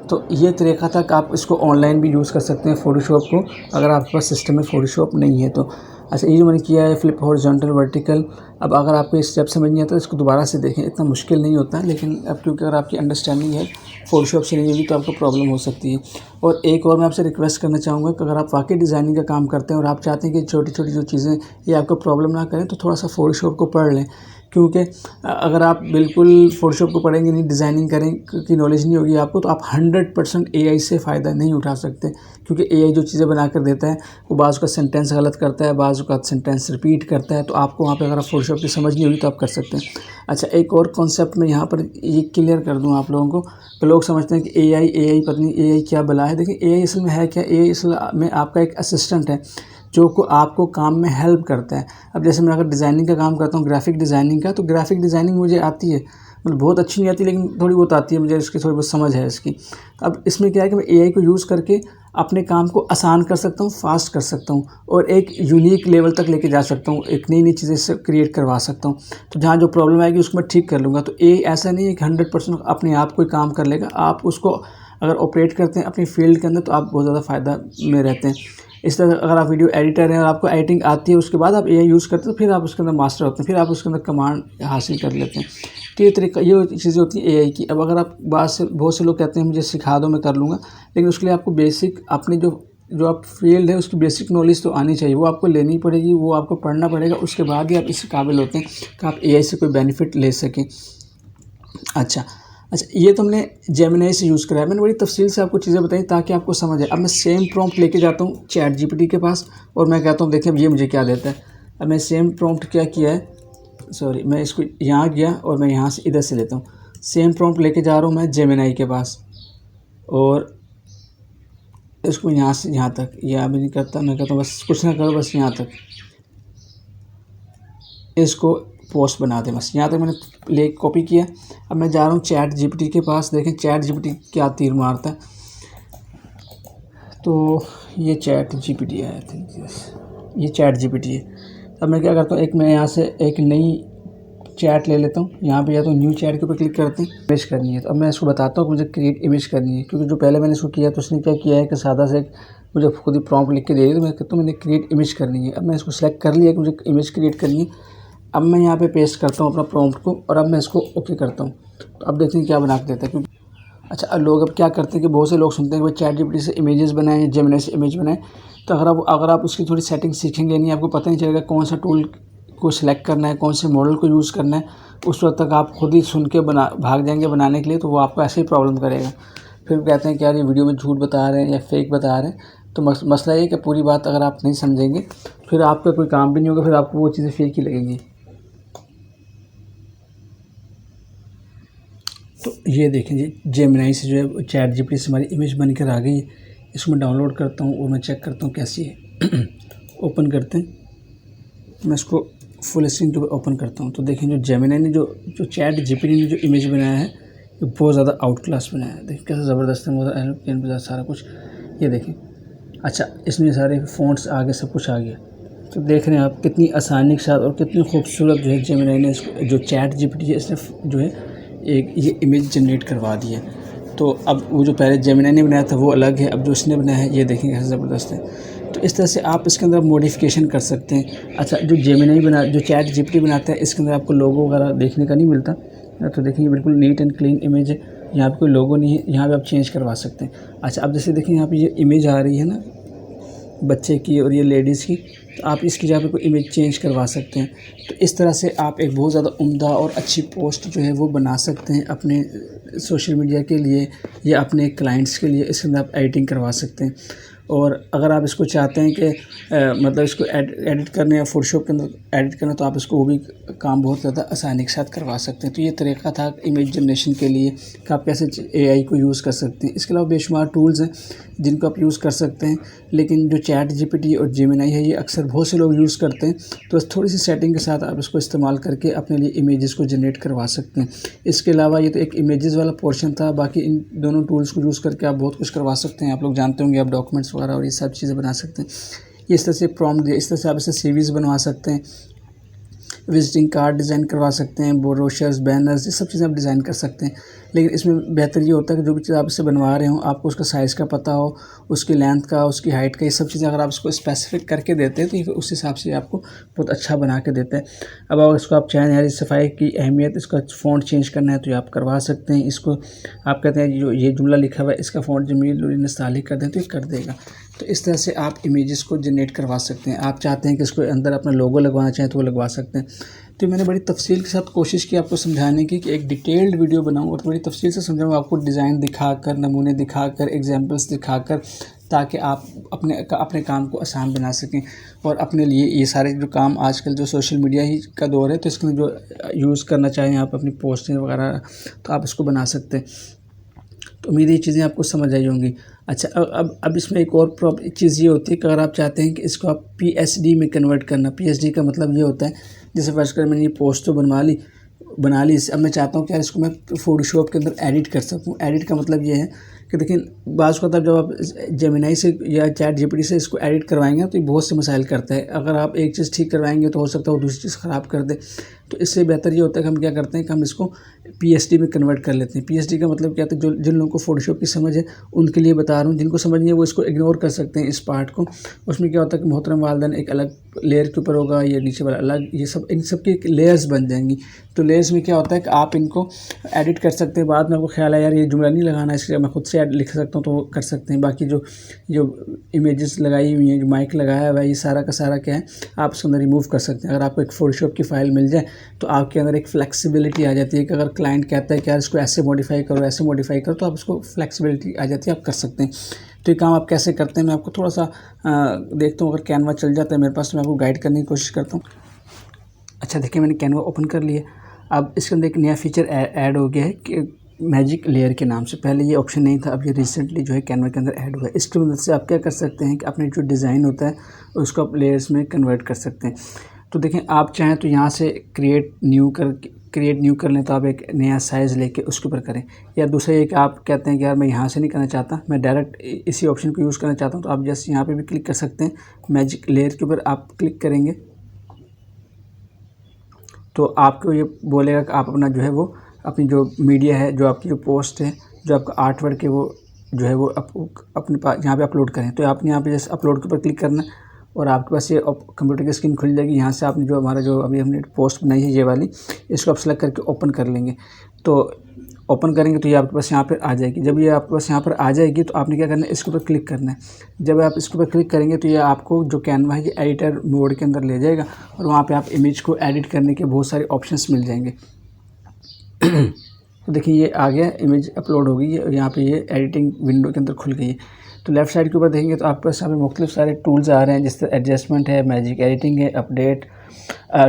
तो ये तरीका था कि आप इसको ऑनलाइन भी यूज़ कर सकते हैं फ़ोटोशॉप को, अगर आपके पास सिस्टम में फ़ोटोशॉप नहीं है तो। अच्छा ये जो मैंने किया है फ्लिप हॉरिजॉन्टल वर्टिकल, अब अगर आपको इस स्टेप समझ नहीं आता तो इसको दोबारा से देखें, इतना मुश्किल नहीं होता है। लेकिन अब क्योंकि अगर आपकी अंडरस्टैंडिंग है फ़ोटोशॉप से नहीं होगी तो आपको प्रॉब्लम हो सकती है। और एक और मैं आपसे रिक्वेस्ट करना चाहूँगा कि अगर आप वाकई डिज़ाइनिंग का काम करते हैं और आप चाहते हैं कि छोटी छोटी जो चीज़ें ये आपको प्रॉब्लम ना करें, तो थोड़ा सा फ़ोटोशॉप को पढ़ लें। क्योंकि अगर आप बिल्कुल फ़ोटोशॉप को पढ़ेंगे नहीं, डिज़ाइनिंग करें की नॉलेज नहीं होगी आपको, तो आप 100% AI से फ़ायदा नहीं उठा सकते। क्योंकि AI जो चीज़ें बना कर देता है वो बाज़ का सेंटेंस गलत करता है, बाज़ का सेंटेंस रिपीट करता है। तो आपको वहाँ पे अगर आप फ़ोटोशॉप की समझ नहीं होगी तो आप कर सकते हैं। अच्छा एक और कॉन्सेप्ट मैं यहाँ पर ये क्लियर कर दूँ आप लोगों को, तो लोग समझते हैं कि AI पता नहीं AI क्या बला है। देखिए AI असल में है क्या, AI असल में आपका एक असिस्टेंट है जो को आपको काम में हेल्प करता है। अब जैसे मैं अगर डिज़ाइनिंग का काम करता हूँ, ग्राफिक डिज़ाइनिंग का, तो ग्राफिक डिज़ाइनिंग मुझे आती है, मतलब बहुत अच्छी नहीं आती लेकिन थोड़ी बहुत आती है, मुझे इसकी थोड़ी बहुत समझ है इसकी। अब इसमें क्या है कि मैं एआई को यूज़ करके अपने काम को आसान कर सकता हूँ, फास्ट कर सकता हूँ और एक यूनिक लेवल तक लेके जा सकता हूँ, एक नई नई चीज़ें इससे क्रिएट करवा सकता हूँ। तो जहाँ जो प्रॉब्लम आएगी उसको मैं ठीक कर लूँगा। तो एआई ऐसा नहीं है कि 100% अपने आप कोई काम कर लेगा। आप उसको अगर ऑपरेट करते हैं अपनी फील्ड के अंदर तो आप बहुत ज़्यादा फ़ायदा में रहते हैं। इस तरह अगर आप वीडियो एडिटर हैं और आपको एडिटिंग आती है, उसके बाद आप एआई यूज़ करते हैं तो फिर आप उसके अंदर मास्टर होते हैं, फिर आप उसके अंदर कमांड हासिल कर लेते हैं। तो ये तरीका, ये चीज़ें होती हैं एआई की। अब अगर आप बहुत से लोग कहते हैं मुझे सिखा दो मैं कर लूँगा, लेकिन उसके लिए आपको बेसिक अपनी जो आप फील्ड है उसकी बेसिक नॉलेज तो आनी चाहिए, वो आपको लेनी पड़ेगी, वो आपको पढ़ना पड़ेगा, उसके बाद ही आप इसके काबिल होते हैं कि आप एआई से कोई बेनिफिट ले सकें। अच्छा, ये तो हमने जेमिनी से यूज़ करा है। मैंने बड़ी तफसील से आपको चीज़ें बताई ताकि आपको समझ आए। अब मैं सेम प्रॉम्प्ट लेके जाता हूँ चैट जीपीटी के पास और मैं कहता हूँ देखिए अब ये मुझे क्या देता है। अब मैं सेम प्रॉम्प्ट क्या किया है, सॉरी मैं इसको यहाँ गया और मैं यहाँ से इधर से लेता हूँ। सेम प्रॉम्प्ट लेके जा रहा हूँ मैं जेमिनी के पास और इसको यहाँ से यहाँ तक, या भी नहीं करता, मैं कहता हूँ बस कुछ ना करो, बस यहाँ तक इसको पोस्ट बना दें, बस यहाँ तक मैंने ले कॉपी किया। अब मैं जा रहा हूँ चैट जीपीटी के पास। देखें चैट जीपीटी क्या तीर मारता है। तो ये चैट जीपीटी है, आई थिंक यस, ये चैट जीपीटी है। अब मैं क्या करता हूँ, एक मैं यहाँ से एक नई चैट ले लेता हूँ, यहाँ पे जाता हूँ न्यू चैट के ऊपर क्लिक करते हैं, इमेज करनी है। तो अब मैं इसको बताता हूँ कि मुझे क्रिएट इमेज करनी है, क्योंकि जो पहले मैंने इसको किया तो उसने क्या किया है कि सादा से मुझे खुद ही प्रॉम्प्ट लिख के दे दी। तो मैं कहता हूँ मैंने क्रिएट इमेज करनी है। अब मैं इसको सेलेक्ट कर लिया कि मुझे इमेज क्रिएट करनी है। अब मैं यहाँ पे पेस्ट करता हूँ अपना प्रॉम्प्ट को और अब मैं इसको ओके करता हूँ। तो अब देखते हैं क्या बना के देता है। क्योंकि अच्छा, अब लोग अब क्या करते हैं कि बहुत से लोग सुनते हैं कि भाई चैट जीपीटी से इमेजेस बनाएं या जेमिनी से इमेज बनाएं। तो अगर आप उसकी थोड़ी सेटिंग सीखेंगे नहीं, आपको पता नहीं चलेगा कौन सा टूल को सिलेक्ट करना है, कौन से मॉडल को यूज़ करना है, उस वक्त तक आप खुद ही सुन के भाग जाएंगे बनाने के लिए। तो वो आपको ऐसे ही प्रॉब्लम करेगा। फिर कहते हैं कि यार ये वीडियो में झूठ बता रहे हैं या फेक बता रहे हैं। तो मसला ये कि पूरी बात अगर आप नहीं समझेंगे फिर आपका कोई काम भी नहीं होगा, फिर आपको वो चीज़ें फेक ही लगेंगी। तो ये देखें जी, जेमिनी से जो है चैट जीपीटी से हमारी इमेज बनकर आ गई है। इसको मैं डाउनलोड करता हूँ और मैं चेक करता हूँ कैसी है। ओपन करते हैं, मैं इसको फुल स्क्रीन के ऊपर ओपन करता हूँ। तो देखें जो जेमिनी ने जो चैट जीपीटी ने जो इमेज बनाया है ये बहुत ज़्यादा आउट क्लास बनाया है। देखिए कैसे ज़बरदस्त है, एरोप्लेन सारा कुछ, ये देखें। अच्छा, इसमें सारे फ़ॉन्ट्स आगे सब कुछ आ गया। तो देख रहे हैं आप कितनी आसानी के साथ और कितनी खूबसूरत जो है जेमिनी ने इसको, जो चैट जीपीटी है इसने जो है एक ये इमेज जनरेट करवा दी है। तो अब वो जो पहले जेमिनी ने बनाया था वो अलग है, अब जो इसने बनाया है ये देखें कैसे ज़बरदस्त है। तो इस तरह से आप इसके अंदर मॉडिफिकेशन कर सकते हैं। अच्छा, जो चैट जीपीटी बनाता है इसके अंदर आपको लोगो वगैरह देखने का नहीं मिलता। तो देखिए बिल्कुल नीट एंड क्लीन इमेज है, यहाँ पे कोई लोगो नहीं है, यहाँ पे आप चेंज करवा सकते हैं। अच्छा, अब जैसे देखिए यहाँ पे ये इमेज आ रही है ना बच्चे की और ये लेडीज़ की, तो आप इसकी जगह पे कोई इमेज चेंज करवा सकते हैं। तो इस तरह से आप एक बहुत ज़्यादा उम्दा और अच्छी पोस्ट जो है वो बना सकते हैं अपने सोशल मीडिया के लिए या अपने क्लाइंट्स के लिए। इसके अंदर आप एडिटिंग करवा सकते हैं। और अगर आप इसको चाहते हैं कि मतलब इसको एडिट करने या फोटोशॉप के अंदर एडिट करना, तो आप इसको वो भी काम बहुत ज़्यादा आसानी के साथ करवा सकते हैं। तो ये तरीका था इमेज जनरेशन के लिए कि आप कैसे एआई को यूज़ कर सकते हैं। इसके अलावा बेशुमार टूल्स हैं जिनको आप यूज़ कर सकते हैं, लेकिन जो चैट जीपीटी और जेमिनी है ये अक्सर बहुत से लोग यूज़ करते हैं। तो थोड़ी सी सेटिंग के साथ आप इसको इस्तेमाल करके अपने लिए इमेजेस को जनरेट करवा सकते हैं। इसके अलावा ये तो एक इमेजेस वाला पोर्शन था, बाकी इन दोनों टूल्स को यूज़ करके आप बहुत कुछ करवा सकते हैं। आप लोग जानते होंगे, आप डॉक्यूमेंट्स वगैरह और ये सब चीज़ें बना सकते हैं। ये इस तरह से प्रॉम्प्ट इस तरह से आप इसे सीवीज़ बनवा सकते हैं, विजिटिंग कार्ड डिज़ाइन करवा सकते हैं, ब्रोशर्स, बैनर्स, ये सब चीज़ें आप डिज़ाइन कर सकते हैं। लेकिन इसमें बेहतर ये होता है कि जो भी चीज़ आप इससे बनवा रहे हो आपको उसका साइज़ का पता हो, उसकी लेंथ का, उसकी हाइट का, ये सब चीज़ें अगर आप इसको स्पेसिफिक करके देते हैं तो ये उस हिसाब से आपको बहुत अच्छा बना के देता है। अब अगर इसको आप चाहें यार सफाई की अहमियत, इसका फ़ॉन्ट चेंज करना है तो ये आप करवा सकते हैं। इसको आप कहते हैं जो ये जुमला लिखा हुआ है इसका फ़ॉन्ट जमील सालिक कर दें तो ये कर देगा। तो इस तरह से आप इमेजेस को जनरेट करवा सकते हैं। आप चाहते हैं कि इसको अंदर अपना लोगो लगवाना चाहें तो वो लगवा सकते हैं। तो मैंने बड़ी तफसील के साथ कोशिश की आपको समझाने की कि एक डिटेल्ड वीडियो बनाऊँ और बड़ी तफसील से समझाऊँ आपको, डिज़ाइन दिखाकर, नमूने दिखाकर, एग्जांपल्स दिखाकर, ताकि आप अपने काम को आसान बना सकें और अपने लिए ये सारे जो काम आजकल जो सोशल मीडिया ही का दौर है तो इसके जो यूज़ करना चाहें आप अपनी पोस्टें वगैरह तो आप इसको बना सकते हैं। तो उम्मीद ये चीज़ें आपको समझ आई होंगी। अच्छा, अब इसमें एक और चीज़ ये होती है कि अगर आप चाहते हैं कि इसको आप पीएसडी में कन्वर्ट करना, पीएसडी का मतलब ये होता है जैसे फर्स्ट कर मैंने ये पोस्ट तो बनवा ली, बना ली। अब मैं चाहता हूँ कि यार इसको मैं फ़ोटोशॉप के अंदर एडिट कर सकूँ। एडिट का मतलब ये है कि देखिए बाज़ को जब आप जेमिनी से या चैट जीपीटी से इसको एडिट करवाएंगे तो ये बहुत से मसाइल करता है। अगर आप एक चीज़ ठीक करवाएंगे तो हो सकता है वो दूसरी चीज़ ख़राब कर दे। तो इससे बेहतर ये होता है कि हम क्या करते हैं कि हम इसको पीएसडी में कन्वर्ट कर लेते हैं। पीएसडी का मतलब क्या होता है, जो जिन लोगों को फ़ोटोशॉप की समझ है उनके लिए बता रहा हूँ, जिनको समझ नहीं है वो इसको इग्नोर कर सकते हैं इस पार्ट को। उसमें क्या होता है कि मोहतरम वालिदैन एक अलग लेयर के ऊपर होगा, ये नीचे वाला अलग, ये सब इन सब की लेयर्स बन जाएंगी। तो लेयर्स में क्या होता है कि आप इनको एडिट कर सकते हैं। बाद में आपको ख्याल है यार ये जुमला नहीं लगाना, इसलिए मैं खुद से लिख सकता हूँ तो वो कर सकते हैं। बाकी जो इमेजेस लगाई हुई हैं, जो माइक लगाया हुआ है, ये सारा का सारा क्या है आप उसके अंदर रिमूव कर सकते हैं। अगर आपको एक फ़ोटोशॉप की फ़ाइल मिल जाए तो आपके अंदर एक फ्लेक्सिबिलिटी आ जाती है कि अगर क्लाइंट कहता है कि यार इसको ऐसे मॉडिफाई करो, ऐसे मॉडिफाई करो, तो आप उसको फ्लेक्सिबिलिटी आ जाती है, आप कर सकते हैं। तो ये काम आप कैसे करते हैं मैं आपको थोड़ा सा देखता हूँ। अगर कैनवा चल जाता है मेरे पास तो मैं आपको गाइड करने की कोशिश करता हूँ। अच्छा देखिए मैंने कैनवा ओपन कर लिया। अब इसके अंदर एक नया फीचर ऐड हो गया है कि मैजिक लेयर के नाम से। पहले ये ऑप्शन नहीं था, अब ये रिसेंटली जो है कैनवा के अंदर ऐड हुआ है। इसकी मदद से आप क्या कर सकते हैं कि अपने जो डिज़ाइन होता है उसको आप लेयर्स में कन्वर्ट कर सकते हैं। तो देखें आप चाहें तो यहाँ से क्रिएट न्यू कर लें तो आप एक नया साइज़ लेके उसके ऊपर करें, या दूसरा एक आप कहते हैं कि यार मैं यहाँ से नहीं करना चाहता, मैं डायरेक्ट इसी ऑप्शन को यूज़ करना चाहता हूँ, तो आप जैसे यहाँ पे भी क्लिक कर सकते हैं। मैजिक लेयर के ऊपर आप क्लिक करेंगे तो आपको ये बोलेगा कि आप अपना जो है वो अपनी जो मीडिया है, जो आपकी जो पोस्ट है, जो आपका आर्ट वर्क है, वो जो है वो अपने पास यहाँ पे अपलोड करें। तो आपने यहाँ पे जैसे अपलोड के ऊपर क्लिक करना है और आपके पास ये कंप्यूटर की स्क्रीन खुल जाएगी। यहाँ से आपने जो हमारा जो अभी हमने पोस्ट बनाई है ये वाली, इसको आप सेलेक्ट करके ओपन कर लेंगे। तो ओपन करेंगे तो ये आपके पास यहाँ पर आ जाएगी। जब ये आपके पास यहाँ पर आ जाएगी तो आपने क्या करना है, इसके ऊपर क्लिक करना है। जब आप इसके ऊपर क्लिक करेंगे तो ये आपको जो कैनवा है ये एडिटर मोड के अंदर ले जाएगा और वहाँ पे आप इमेज को एडिट करने के बहुत सारे ऑप्शंस मिल जाएंगे। तो देखिए ये आ गया, इमेज अपलोड हो गई है और यहाँ पे ये एडिटिंग विंडो के अंदर खुल गई है। तो लेफ़्ट साइड के ऊपर देखेंगे तो आपके पास यहाँ पे मुख्तलिफ सारे टूल्स आ रहे हैं, जिस तरह एडजस्टमेंट है, मैजिक एडिटिंग है, अपडेट,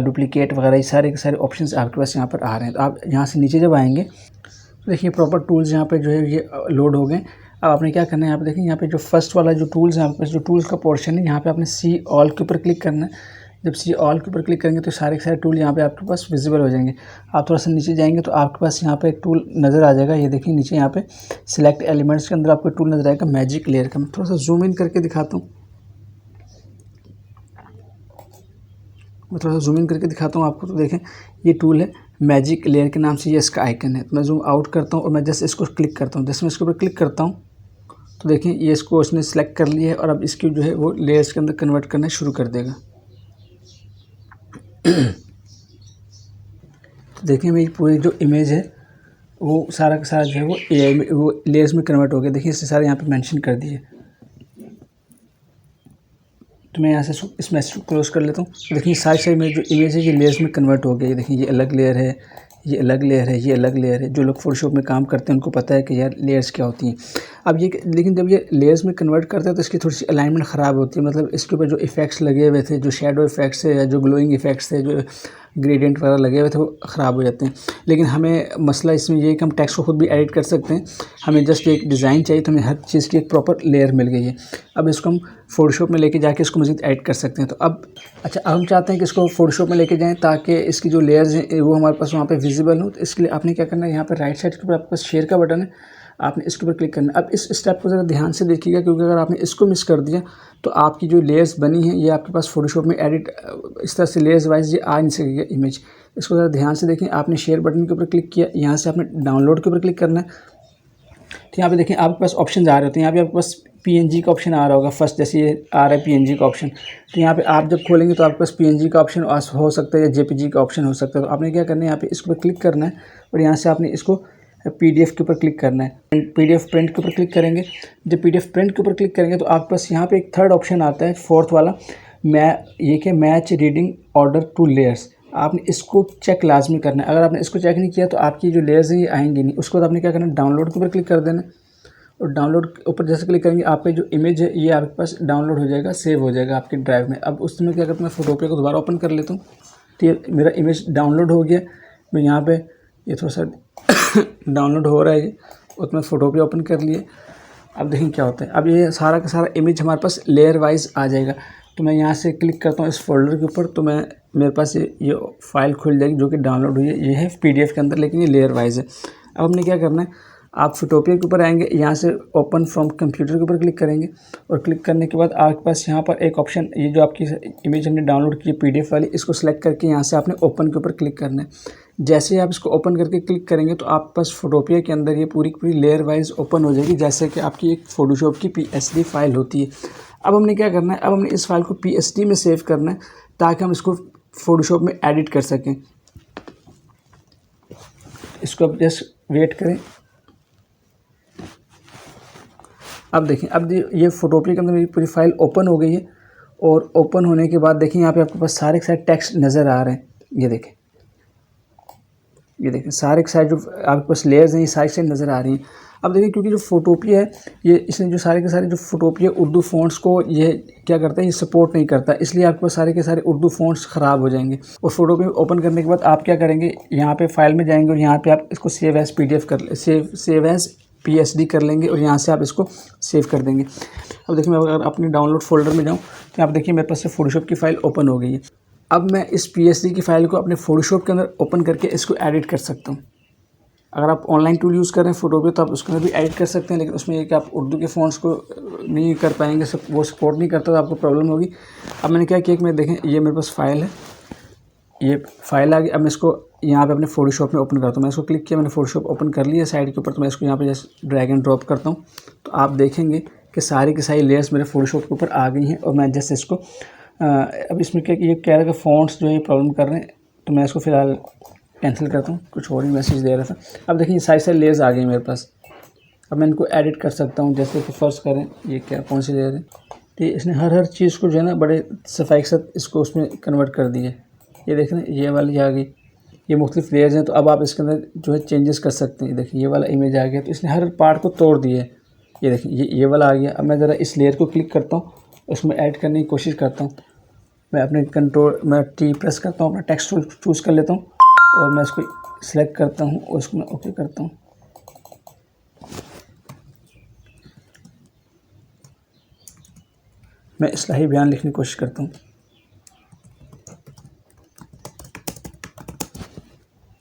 डुप्लीकेट वगैरह, ये सारे के सारे ऑप्शंस आपके पास यहाँ पर आ रहे हैं। तो आप यहाँ से नीचे जब आएँगे तो देखिए प्रॉपर टूल्स यहाँ पे जो है ये लोड हो गए। अब आपने क्या करना है, यहाँ पे देखिए यहाँ पे जो फर्स्ट वाला जो टूल्स है, आपके पास जो टूल्स का पोर्शन है, यहाँ पे आपने सी ऑल के ऊपर क्लिक करना है। जब सी ऑल के ऊपर क्लिक करेंगे तो सारे के सारे टूल यहाँ पे आपके पास विजिबल हो जाएंगे। आप थोड़ा सा नीचे जाएंगे तो आपके पास यहाँ पे एक टूल नज़र आ जाएगा। ये देखिए नीचे यहाँ पे सिलेक्ट एलिमेंट्स के अंदर आपको टूल नज़र आएगा मैजिक लेयर का। मैं थोड़ा सा जूम इन करके दिखाता हूँ, आपको। तो देखें ये टूल है मैजिक लेयर के नाम से, ये इसका आइकन है। तो मैं जूम आउट करता हूँ और मैं जैसे इसको क्लिक करता हूँ, जैसे मैं इसके ऊपर क्लिक करता हूँ तो देखें ये इसको उसने सेलेक्ट कर लिया है और अब इसकी जो है वो लेयर्स के अंदर कन्वर्ट करना शुरू कर देगा। तो देखिए मेरी पूरी जो इमेज है वो सारा का सारा जो है वो लेयर्स में कन्वर्ट हो गया। देखिए इससे सारे यहाँ पे मेंशन कर दिए। तो मैं यहाँ से इस मैसेज को क्लोज कर लेता हूँ। तो देखिए सारी मेरी जो इमेज है ये लेयर्स में कन्वर्ट हो गई। देखिए ये अलग लेयर है, ये अलग लेयर है, ये अलग लेयर है। जो लोग फोटोशॉप में काम करते हैं उनको पता है कि यार लेयर्स क्या होती हैं। अब ये लेकिन जब ये लेयर्स में कन्वर्ट करते हैं तो इसकी थोड़ी सी अलाइनमेंट ख़राब होती है। मतलब इसके ऊपर जो इफेक्ट्स लगे हुए थे, जो शेडो इफेक्ट्स है या जो ग्लोइंग इफेक्ट्स थे, जो ग्रेडियंट वगैरह लगे हुए थे, वो ख़राब हो जाते हैं। लेकिन हमें मसला इसमें ये है कि हम टेक्स्ट को खुद भी एडिट कर सकते हैं। हमें जस्ट एक डिज़ाइन चाहिए तो हमें हर चीज़ की एक प्रॉपर लेयर मिल गई है। अब इसको हम फोटोशॉप में लेके जाके इसको मज़ीद एडिट कर सकते हैं। तो अब हम चाहते हैं कि इसको फोटोशॉप में लेके जाएँ ताकि इसकी जो लेयर्स हैं वो हमारे पास वहाँ पे विजिबल हो। तो इसके लिए आपने क्या करना है, यहाँ पर राइट साइड के ऊपर आपके पास शेयर का बटन है, आपने इसके ऊपर क्लिक करना है। अब इस स्टेप को ज़रा ध्यान से देखिएगा, क्योंकि अगर आपने इसको मिस कर दिया तो आपकी जो लेयर्स बनी हैं ये आपके पास फोटोशॉप में एडिट इस तरह से लेयर्स वाइज ये आ नहीं सकेगा इमेज। इसको ज़रा ध्यान से देखें। आपने शेयर बटन के ऊपर क्लिक किया, यहाँ से आपने डाउनलोड के ऊपर क्लिक करना है। तो यहाँ पे देखें आपके पास ऑप्शन आ रहे होते हैं। यहाँ पे आपके पास PNG का ऑप्शन आ रहा होगा फर्स्ट, जैसे ये आ रहा है PNG का ऑप्शन। तो यहाँ पे आप जब खोलेंगे तो आपके पास PNG का ऑप्शन हो सकता है या JPG का ऑप्शन हो सकता है। तो आपने क्या करना है, यहाँ पे इसके ऊपर क्लिक करना है और यहाँ से आपने इसको PDF के ऊपर क्लिक करना है। PDF प्रिंट के ऊपर क्लिक करेंगे। जब PDF प्रिंट के ऊपर क्लिक करेंगे तो आपके पास यहाँ पे एक थर्ड ऑप्शन आता है, फोर्थ वाला, match reading order two layers. आपने इसको चेक लाजमी करना है। अगर आपने इसको चेक नहीं किया तो आपकी जो लेयर्स है ये आएंगी नहीं। उसके बाद आपने क्या करना है, डाउनलोड के ऊपर क्लिक कर देना और डाउनलोड के ऊपर जैसे क्लिक करेंगे आपका जो इमेज है ये आपके पास डाउनलोड हो जाएगा, सेव हो जाएगा आपके ड्राइव में। अब उस समय क्या करता हूँ, मैं फोटोपे को दोबारा ओपन कर लेता हूँ। तो ये मेरा इमेज डाउनलोड हो गया। मैं यहाँ पे ये थोड़ा सा डाउनलोड हो रहा है ये, और मैं फोटोपे ओपन कर लिए। अब देखें क्या होता है, अब ये सारा का सारा इमेज हमारे पास लेयर वाइज आ जाएगा। तो मैं यहाँ से क्लिक करता हूँ इस फोल्डर के ऊपर, तो मेरे पास ये फाइल खुल जाएगी जो कि डाउनलोड हुई है। ये है PDF के अंदर, लेकिन ये लेयर वाइज है। अब हमने क्या करना है, आप फोटोपिया के ऊपर आएंगे, यहाँ से ओपन फ्रॉम कंप्यूटर के ऊपर क्लिक करेंगे और क्लिक करने के बाद आपके पास यहाँ पर एक ऑप्शन, ये जो आपकी इमेज हमने डाउनलोड की है PDF वाली, इसको सेलेक्ट करके यहाँ से आपने ओपन के ऊपर क्लिक करना है। जैसे ही आप इसको ओपन करके क्लिक करेंगे तो आप पास फोटोपिया के अंदर ये पूरी की पूरी लेयर वाइज ओपन हो जाएगी, जैसे कि आपकी एक फोटोशॉप की PSD फाइल होती है। अब हमने क्या करना है, अब हमने इस फाइल को PSD में सेव करना है ताकि हम इसको फोटोशॉप में एडिट कर सकें। इसको अब जस्ट वेट करें। अब देखें, अब ये फोटोपिया के अंदर मेरी पूरी फाइल ओपन हो गई है और ओपन होने के बाद देखें यहाँ पे आपके पास सारे के सारे टेक्स्ट नज़र आ रहे हैं। ये देखें सारे के सारे जो आपके पास लेयर्स हैं ये सारी सारी नज़र आ रही हैं। अब देखिए, क्योंकि जो फोटोपिया है ये इसने जो सारे के सारे जो फोटोपिया उर्दू फ़ॉन्ट्स को ये क्या करता है, ये सपोर्ट नहीं करता, इसलिए आपके पास सारे के सारे उर्दू फ़ॉन्ट्स ख़राब हो जाएंगे। और फोटोपिया ओपन करने के बाद आप क्या करेंगे, यहाँ पे फाइल में जाएंगे और यहाँ पे आप इसको सेव एज़ PSD कर लेंगे और यहाँ से आप इसको सेव कर देंगे। अब देखिए, मैं अगर अपने डाउनलोड फोल्डर में जाऊँ तो आप देखिए मेरे पास से फोटोशॉप की फ़ाइल ओपन हो गई है। अब मैं इस PSD की फ़ाइल को अपने फोटोशॉप के अंदर ओपन करके इसको एडिट कर सकता हूँ। अगर आप ऑनलाइन टूल यूज़ कर रहे हैं फोटोपिया तो आप उसके अंदर भी एडिट कर सकते हैं, लेकिन उसमें ये कि आप उर्दू के फ़ॉन्ट्स को नहीं कर पाएंगे, वो सपोर्ट नहीं करता तो आपको प्रॉब्लम होगी। अब मैंने क्या किया कि मैं देखें ये मेरे पास फ़ाइल है, ये फाइल आ गई। अब मैं इसको यहाँ पे अपने फोटोशॉप में ओपन करता हूँ। मैं इसको क्लिक किया, मैंने फोटोशॉप ओपन कर लिया साइड के ऊपर, तो मैं इसको यहाँ पे जैसे ड्रैग एंड ड्रॉप करता हूँ तो आप देखेंगे कि सारी की सारी लेयर्स मेरे फोटोशॉप के ऊपर आ गई हैं। और मैं जैसे इसको अब इसमें क्या ये कह रहा है कि फ़ॉन्ट्स जो है प्रॉब्लम कर रहे हैं, तो मैं इसको फ़िलहाल कैंसिल करता हूँ, कुछ और ही मैसेज दे रहा था। अब देखिए सारी सारी लेयर्स आ गई मेरे पास। अब मैं इनको एडिट कर सकता हूँ, जैसे कि फ़र्स्ट करें ये क्या कौन सी लेयर है, तो इसने हर चीज़ को जो है ना बड़े सफाई के साथ इसको उसमें कन्वर्ट कर दिया। ये देखें ये वाली आ गई, ये मुख्तलिफ लेयर्स हैं, तो अब आप इसके अंदर जो है चेंजेस कर सकते हैं। देखिए ये वाला इमेज आ गया, तो इसने हर पार्ट को तोड़ दिया है। ये देखिए ये वाला आ गया। अब मैं ज़रा इस लेयर को क्लिक करता हूँ, उसमें ऐड करने की कोशिश करता हूँ। मैं अपने मैं T प्रेस करता हूँ, अपना टेक्स्ट टूल चूज़ कर लेता हूँ और मैं इसको सिलेक्ट करता हूँ और उसको मैं ओके करता हूँ। मैं इस्लाही बयान लिखने की कोशिश करता हूँ।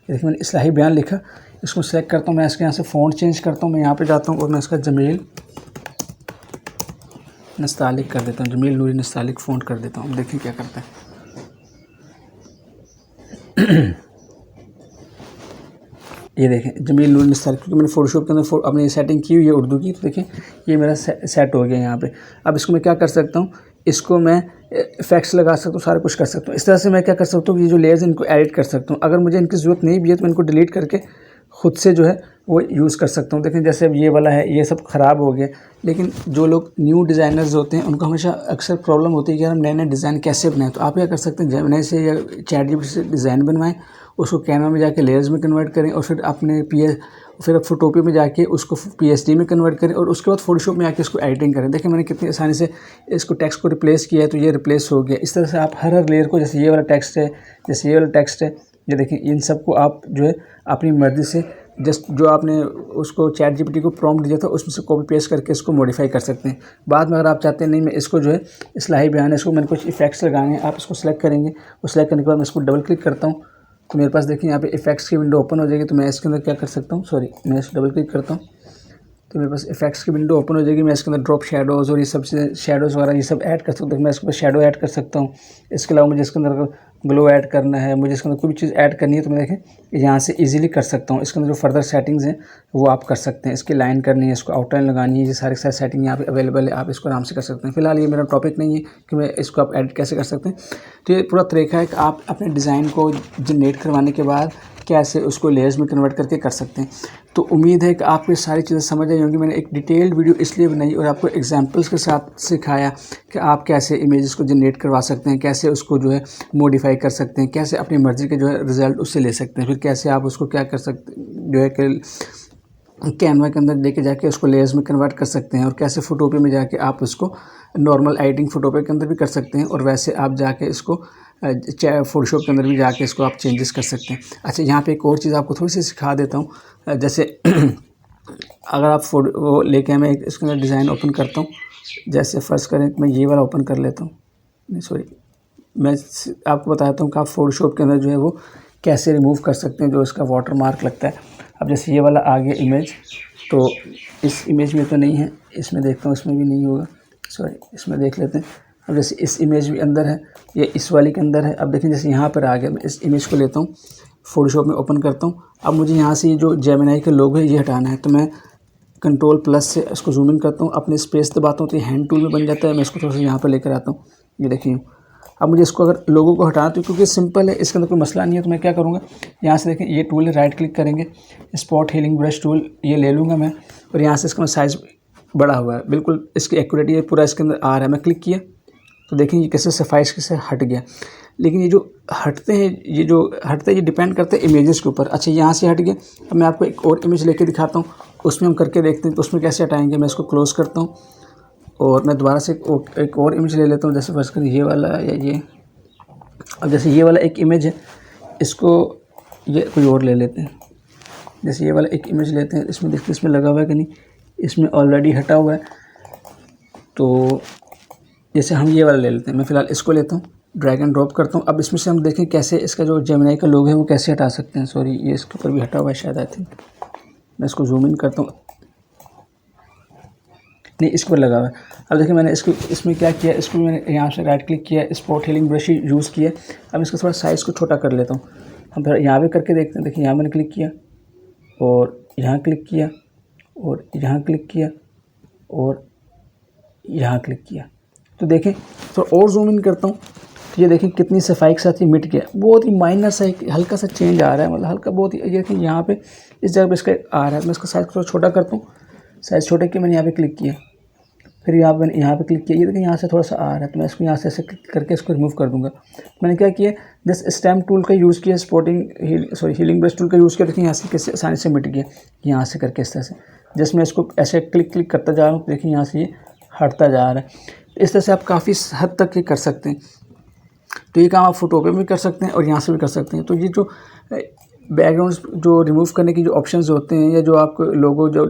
देखिए मैंने इस्लाही बयान लिखा, इसको सेलेक्ट करता हूँ। मैं इसके यहाँ से फ़ॉन्ट चेंज करता हूँ, मैं यहाँ पे जाता हूँ और मैं इसका जमील नस्तालिक कर देता हूँ, जमील नूरी नस्तालिक फ़ॉन्ट कर देता हूँ। देखिए क्या करता है। ये देखें जमील नूरी नस्तालिक, क्योंकि मैंने फ़ोटोशॉप के अंदर अपनी सेटिंग की हुई है उर्दू की, तो देखें ये मेरा सेट हो गया यहाँ पे। अब इसको मैं क्या कर सकता हूँ, इसको मैं इफेक्ट्स लगा सकता हूँ, सारा कुछ कर सकता हूँ। इस तरह से मैं क्या कर सकता हूँ, ये जो लेयर्स हैं इनको एडिट कर सकता हूँ। अगर मुझे इनकी ज़रूरत नहीं भी है तो मैं इनको डिलीट करके ख़ुद से जो है वो यूज़ कर सकता हूँ। देखें जैसे अब ये वाला है, ये सब ख़राब हो गया, लेकिन जो लोग न्यू डिज़ाइनर्स होते हैं उनको हमेशा अक्सर प्रॉब्लम होती है कि यार हम नए नए डिज़ाइन कैसे बनाएं। तो आप क्या कर सकते हैं, जेमिनी से या ChatGPT से डिज़ाइन बनवाएं, उसको कैनवा में जाके लेयर्स में कन्वर्ट करें और फिर अपने फिर फोटोपिया में जाके उसको PSD में कन्वर्ट करें और उसके बाद फोटोशॉप में आके इसको एडिटिंग करें। देखिए मैंने कितनी आसानी से इसको टेक्स्ट को रिप्लेस किया है, तो ये रिप्लेस हो गया। इस तरह से आप हर लेयर को, जैसे ये वाला टेक्स्ट है, जैसे ये वाला टेक्स्ट है, ये देखिए इन सब को आप जो है अपनी मर्ज़ी से जस्ट जो आपने उसको ChatGPT को प्रॉम्प्ट दिया था उसमें से कॉपी पेस्ट करके इसको मॉडिफाई कर सकते हैं। बाद में अगर आप चाहते हैं नहीं मैं इसको जो है इस्लाही बयान है, इसको मैंने कुछ इफेक्ट्स लगाने हैं, आप इसको सेलेक्ट करेंगे और सेलेक्ट करने के बाद मैं इसको डबल क्लिक करता हूँ तो मेरे पास देखिए यहाँ पे इफेक्ट्स की विंडो ओपन हो जाएगी। तो मैं इसके अंदर क्या कर सकता हूँ, सॉरी मैं इसको डबल क्लिक करता हूँ तो मेरे पास इफेक्ट्स की विंडो ओपन हो जाएगी। मैं इसके अंदर ड्रॉप शेडोज़ और ये सब शेडोज़ वगैरह ये सब ऐड कर सकता हूँ। मैं इसके ऊपर शेडो ऐड कर सकता हूँ। इसके अलावा मुझे इसके अंदर ग्लो ऐड करना है, मुझे इसके अंदर कोई भी चीज़ ऐड करनी है तो मैं देखें यहाँ से इजीली कर सकता हूँ। इसके अंदर जो फर्दर सेटिंग्स हैं वो आप कर सकते हैं। इसकी लाइन करनी है, इसको आउटलाइन लगानी है, ये सारी सेटिंग यहाँ पे अवेलेबल है, आप इसको आराम से कर सकते हैं। फिलहाल ये मेरा टॉपिक नहीं है कि मैं इसको आप एडिट कैसे कर सकते हैं। तो ये पूरा तरीका है कि आप अपने डिज़ाइन को जनरेट करवाने के बाद कैसे उसको लेयर्स में कन्वर्ट करके कर सकते हैं। तो उम्मीद है कि आपको ये सारी चीज़ें समझ आई होंगी। मैंने एक डिटेल्ड वीडियो इसलिए बनाई और आपको एग्जांपल्स के साथ सिखाया कि आप कैसे इमेजेस को जनरेट करवा सकते हैं, कैसे उसको जो है मॉडिफाई कर सकते हैं, कैसे अपनी मर्ज़ी के जो है रिज़ल्ट उससे ले सकते हैं, फिर कैसे आप उसको क्या कर सकते जो है कि कैनवा के अंदर लेके जाके उसको लेयर्स में कन्वर्ट कर सकते हैं और कैसे फोटोपिया में जाके आप उसको नॉर्मल एडिटिंग फोटोपिया के अंदर भी कर सकते हैं और वैसे आप जाके इसको फोटोशॉप के अंदर भी जाके इसको आप चेंजेस कर सकते हैं। अच्छा यहाँ पे एक और चीज़ आपको थोड़ी सी सिखा देता हूँ। जैसे अगर आप वो लेके मैं इसके अंदर डिज़ाइन ओपन करता हूँ, जैसे फ़र्स्ट करें मैं ये वाला ओपन कर लेता हूँ, नहीं सॉरी, मैं आपको बताता हूँ कि आप फ़ोटोशॉप के अंदर जो है वो कैसे रिमूव कर सकते हैं जो इसका वाटर मार्क लगता है। अब जैसे ये वाला आ गया इमेज, तो इस इमेज में तो नहीं है, इसमें देखता हूँ इसमें भी नहीं होगा, सॉरी इसमें देख लेते हैं। अब जैसे इस इमेज भी अंदर है, ये इस वाली के अंदर है। अब देखें जैसे यहाँ पर आ गया, मैं इस इमेज को लेता हूँ, फ़ोटोशॉप में ओपन करता हूँ। अब मुझे यहाँ से ये जो जेमिनी का लोगो है ये हटाना है, तो मैं कंट्रोल+ से इसको जूम इन करता हूँ, अपने स्पेस दबाता हूँ तो ये हैंड टूल में बन जाता है। मैं इसको थोड़ा सा यहाँ पर लेकर आता हूँ, ये देखिए। अब मुझे इसको अगर लोगो को हटाना तो क्योंकि सिंपल है, इसके अंदर कोई मसला नहीं है, तो मैं क्या करूँगा, यहाँ से देखें ये टूल है, राइट क्लिक करेंगे, स्पॉट हीलिंग ब्रश टूल ये ले लूँगा मैं, और यहाँ से इसका मैं साइज़ बड़ा हुआ है, बिल्कुल इसकी एक्यूरेट ये पूरा इसके अंदर आ रहा है। मैं क्लिक किया तो देखें ये कैसे सफाई से हट गया। लेकिन ये जो हटते हैं ये डिपेंड करते हैं इमेजेस के ऊपर। अच्छा यहाँ से हट गया। अब मैं आपको एक और इमेज लेके दिखाता हूँ, उसमें हम करके देखते हैं तो उसमें कैसे हटाएंगे। मैं इसको क्लोज़ करता हूँ और मैं दोबारा से एक और इमेज ले लेता हूँ, जैसे फर्स्ट कर ये वाला या ये। अब जैसे ये वाला एक इमेज है, इसको ये कोई और ले लेते हैं। जैसे ये वाला एक इमेज लेते हैं, इसमें देखते हैं इसमें लगा हुआ है कि नहीं, इसमें ऑलरेडी हटा हुआ है। तो जैसे हम ये वाला ले लेते हैं, मैं फ़िलहाल इसको लेता हूँ, ड्रैग एंड ड्रॉप करता हूँ। अब इसमें से हम देखें कैसे इसका जो जेमिनी का लोगो है वो कैसे हटा सकते हैं। सॉरी ये इसके ऊपर भी हटा हुआ है शायद, आई थिंक। मैं इसको जूम इन करता हूँ, नहीं इस पर लगा हुआ है। अब देखिए मैंने इसमें क्या किया, इसको मैंने यहाँ से राइट क्लिक किया, स्पॉट हीलिंग ब्रश यूज़ किया। अब इसका थोड़ा साइज़ को छोटा कर लेता हूँ। हम फिर यहाँ भी करके देखते हैं। देखिए यहाँ मैंने क्लिक किया और यहाँ क्लिक किया और यहाँ क्लिक किया और यहाँ क्लिक किया। तो देखें थोड़ा और जूम इन करता हूँ, तो ये देखें कितनी सफाई के साथ ये मिट गया। बहुत ही माइनर सा एक हल्का सा चेंज आ रहा है, मतलब हल्का बहुत ही। ये देखें यहाँ पे इस जगह पे इसका आ रहा है। मैं इसका साइज़ थोड़ा छोटा करता हूँ, साइज़ छोटा किया, मैंने यहाँ पे क्लिक किया, फिर मैंने यहाँ पे क्लिक किया। ये देखिए यहाँ से थोड़ा सा आ रहा है, तो मैं इसको यहाँ से ऐसे क्लिक करके इसको रिमूव कर दूँगा। मैंने क्या किया, जस्ट स्टैम्प टूल का यूज़ किया, हीलिंग ब्रश टूल का यूज़ किया। देखिए यहाँ से कैसे आसानी से मिट गया, यहाँ से करके इस तरह से। जस्ट मैं इसको ऐसे क्लिक करता जा रहा हूँ, देखिए यहाँ से ये हटता जा रहा है। इस तरह से आप काफ़ी हद तक ये कर सकते हैं। तो ये काम आप फ़ोटो पे भी कर सकते हैं और यहाँ से भी कर सकते हैं। तो ये जो बैकग्राउंड्स जो रिमूव करने की जो ऑप्शंस होते हैं, या जो आपको लोगो जो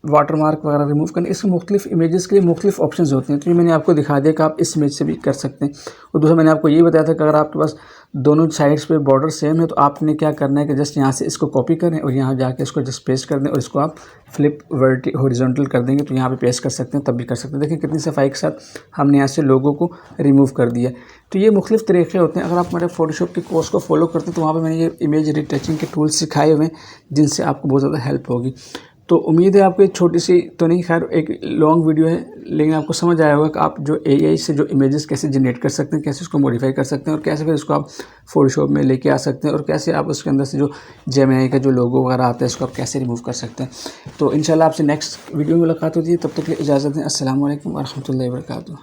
वाटरमार्क वगैरह रिमूव करने, इसके मुख्तलिफ इमेजेस के लिए मुख्तलिफ ऑप्शंस होते हैं। तो ये मैंने आपको दिखा दिया कि आप इस इमेज से भी कर सकते हैं। और दूसरा मैंने आपको ये बताया था कि अगर आपके पास दोनों साइड्स पे बॉर्डर सेम है तो आपने क्या करना है कि जस्ट यहाँ से इसको कॉपी करें और यहाँ जाके इसको जस्ट पेस्ट कर दें और इसको आप फ्लिप हॉरिजॉन्टल कर देंगे तो यहाँ पे पेस्ट कर सकते हैं, तब भी कर सकते हैं। देखिए कितनी सफाई के साथ हमने यहाँ से लोगों को रिमूव कर दिया। तो ये मुख्तलिफ तरीक़े होते हैं। अगर आप मेरे फ़ोटोशॉप के कोर्स को फॉलो करते हैं तो वहाँ पर मैंने ये इमेज रिटचिंग के टूल्स सिखाए हुए हैं जिनसे आपको बहुत ज़्यादा हेल्प होगी। तो उम्मीद है आपको एक छोटी सी तो नहीं, खैर एक लॉन्ग वीडियो है, लेकिन आपको समझ आया होगा कि आप जो AI से जो इमेजेस कैसे जनरेट कर सकते हैं, कैसे उसको मॉडिफाई कर सकते हैं और कैसे फिर उसको आप फ़ोटोशॉप में लेके आ सकते हैं और कैसे आप उसके अंदर से जो जेमिनी का जो लोगो वगैरह आता है उसको आप कैसे रिमूव कर सकते हैं। तो इंशाल्लाह आपसे नेक्स्ट वीडियो में मुलाकात होती है, तब तक के लिए इजाज़त दें। अस्सलाम वालेकुम व रहमतुल्लाहि व बरकातुहू।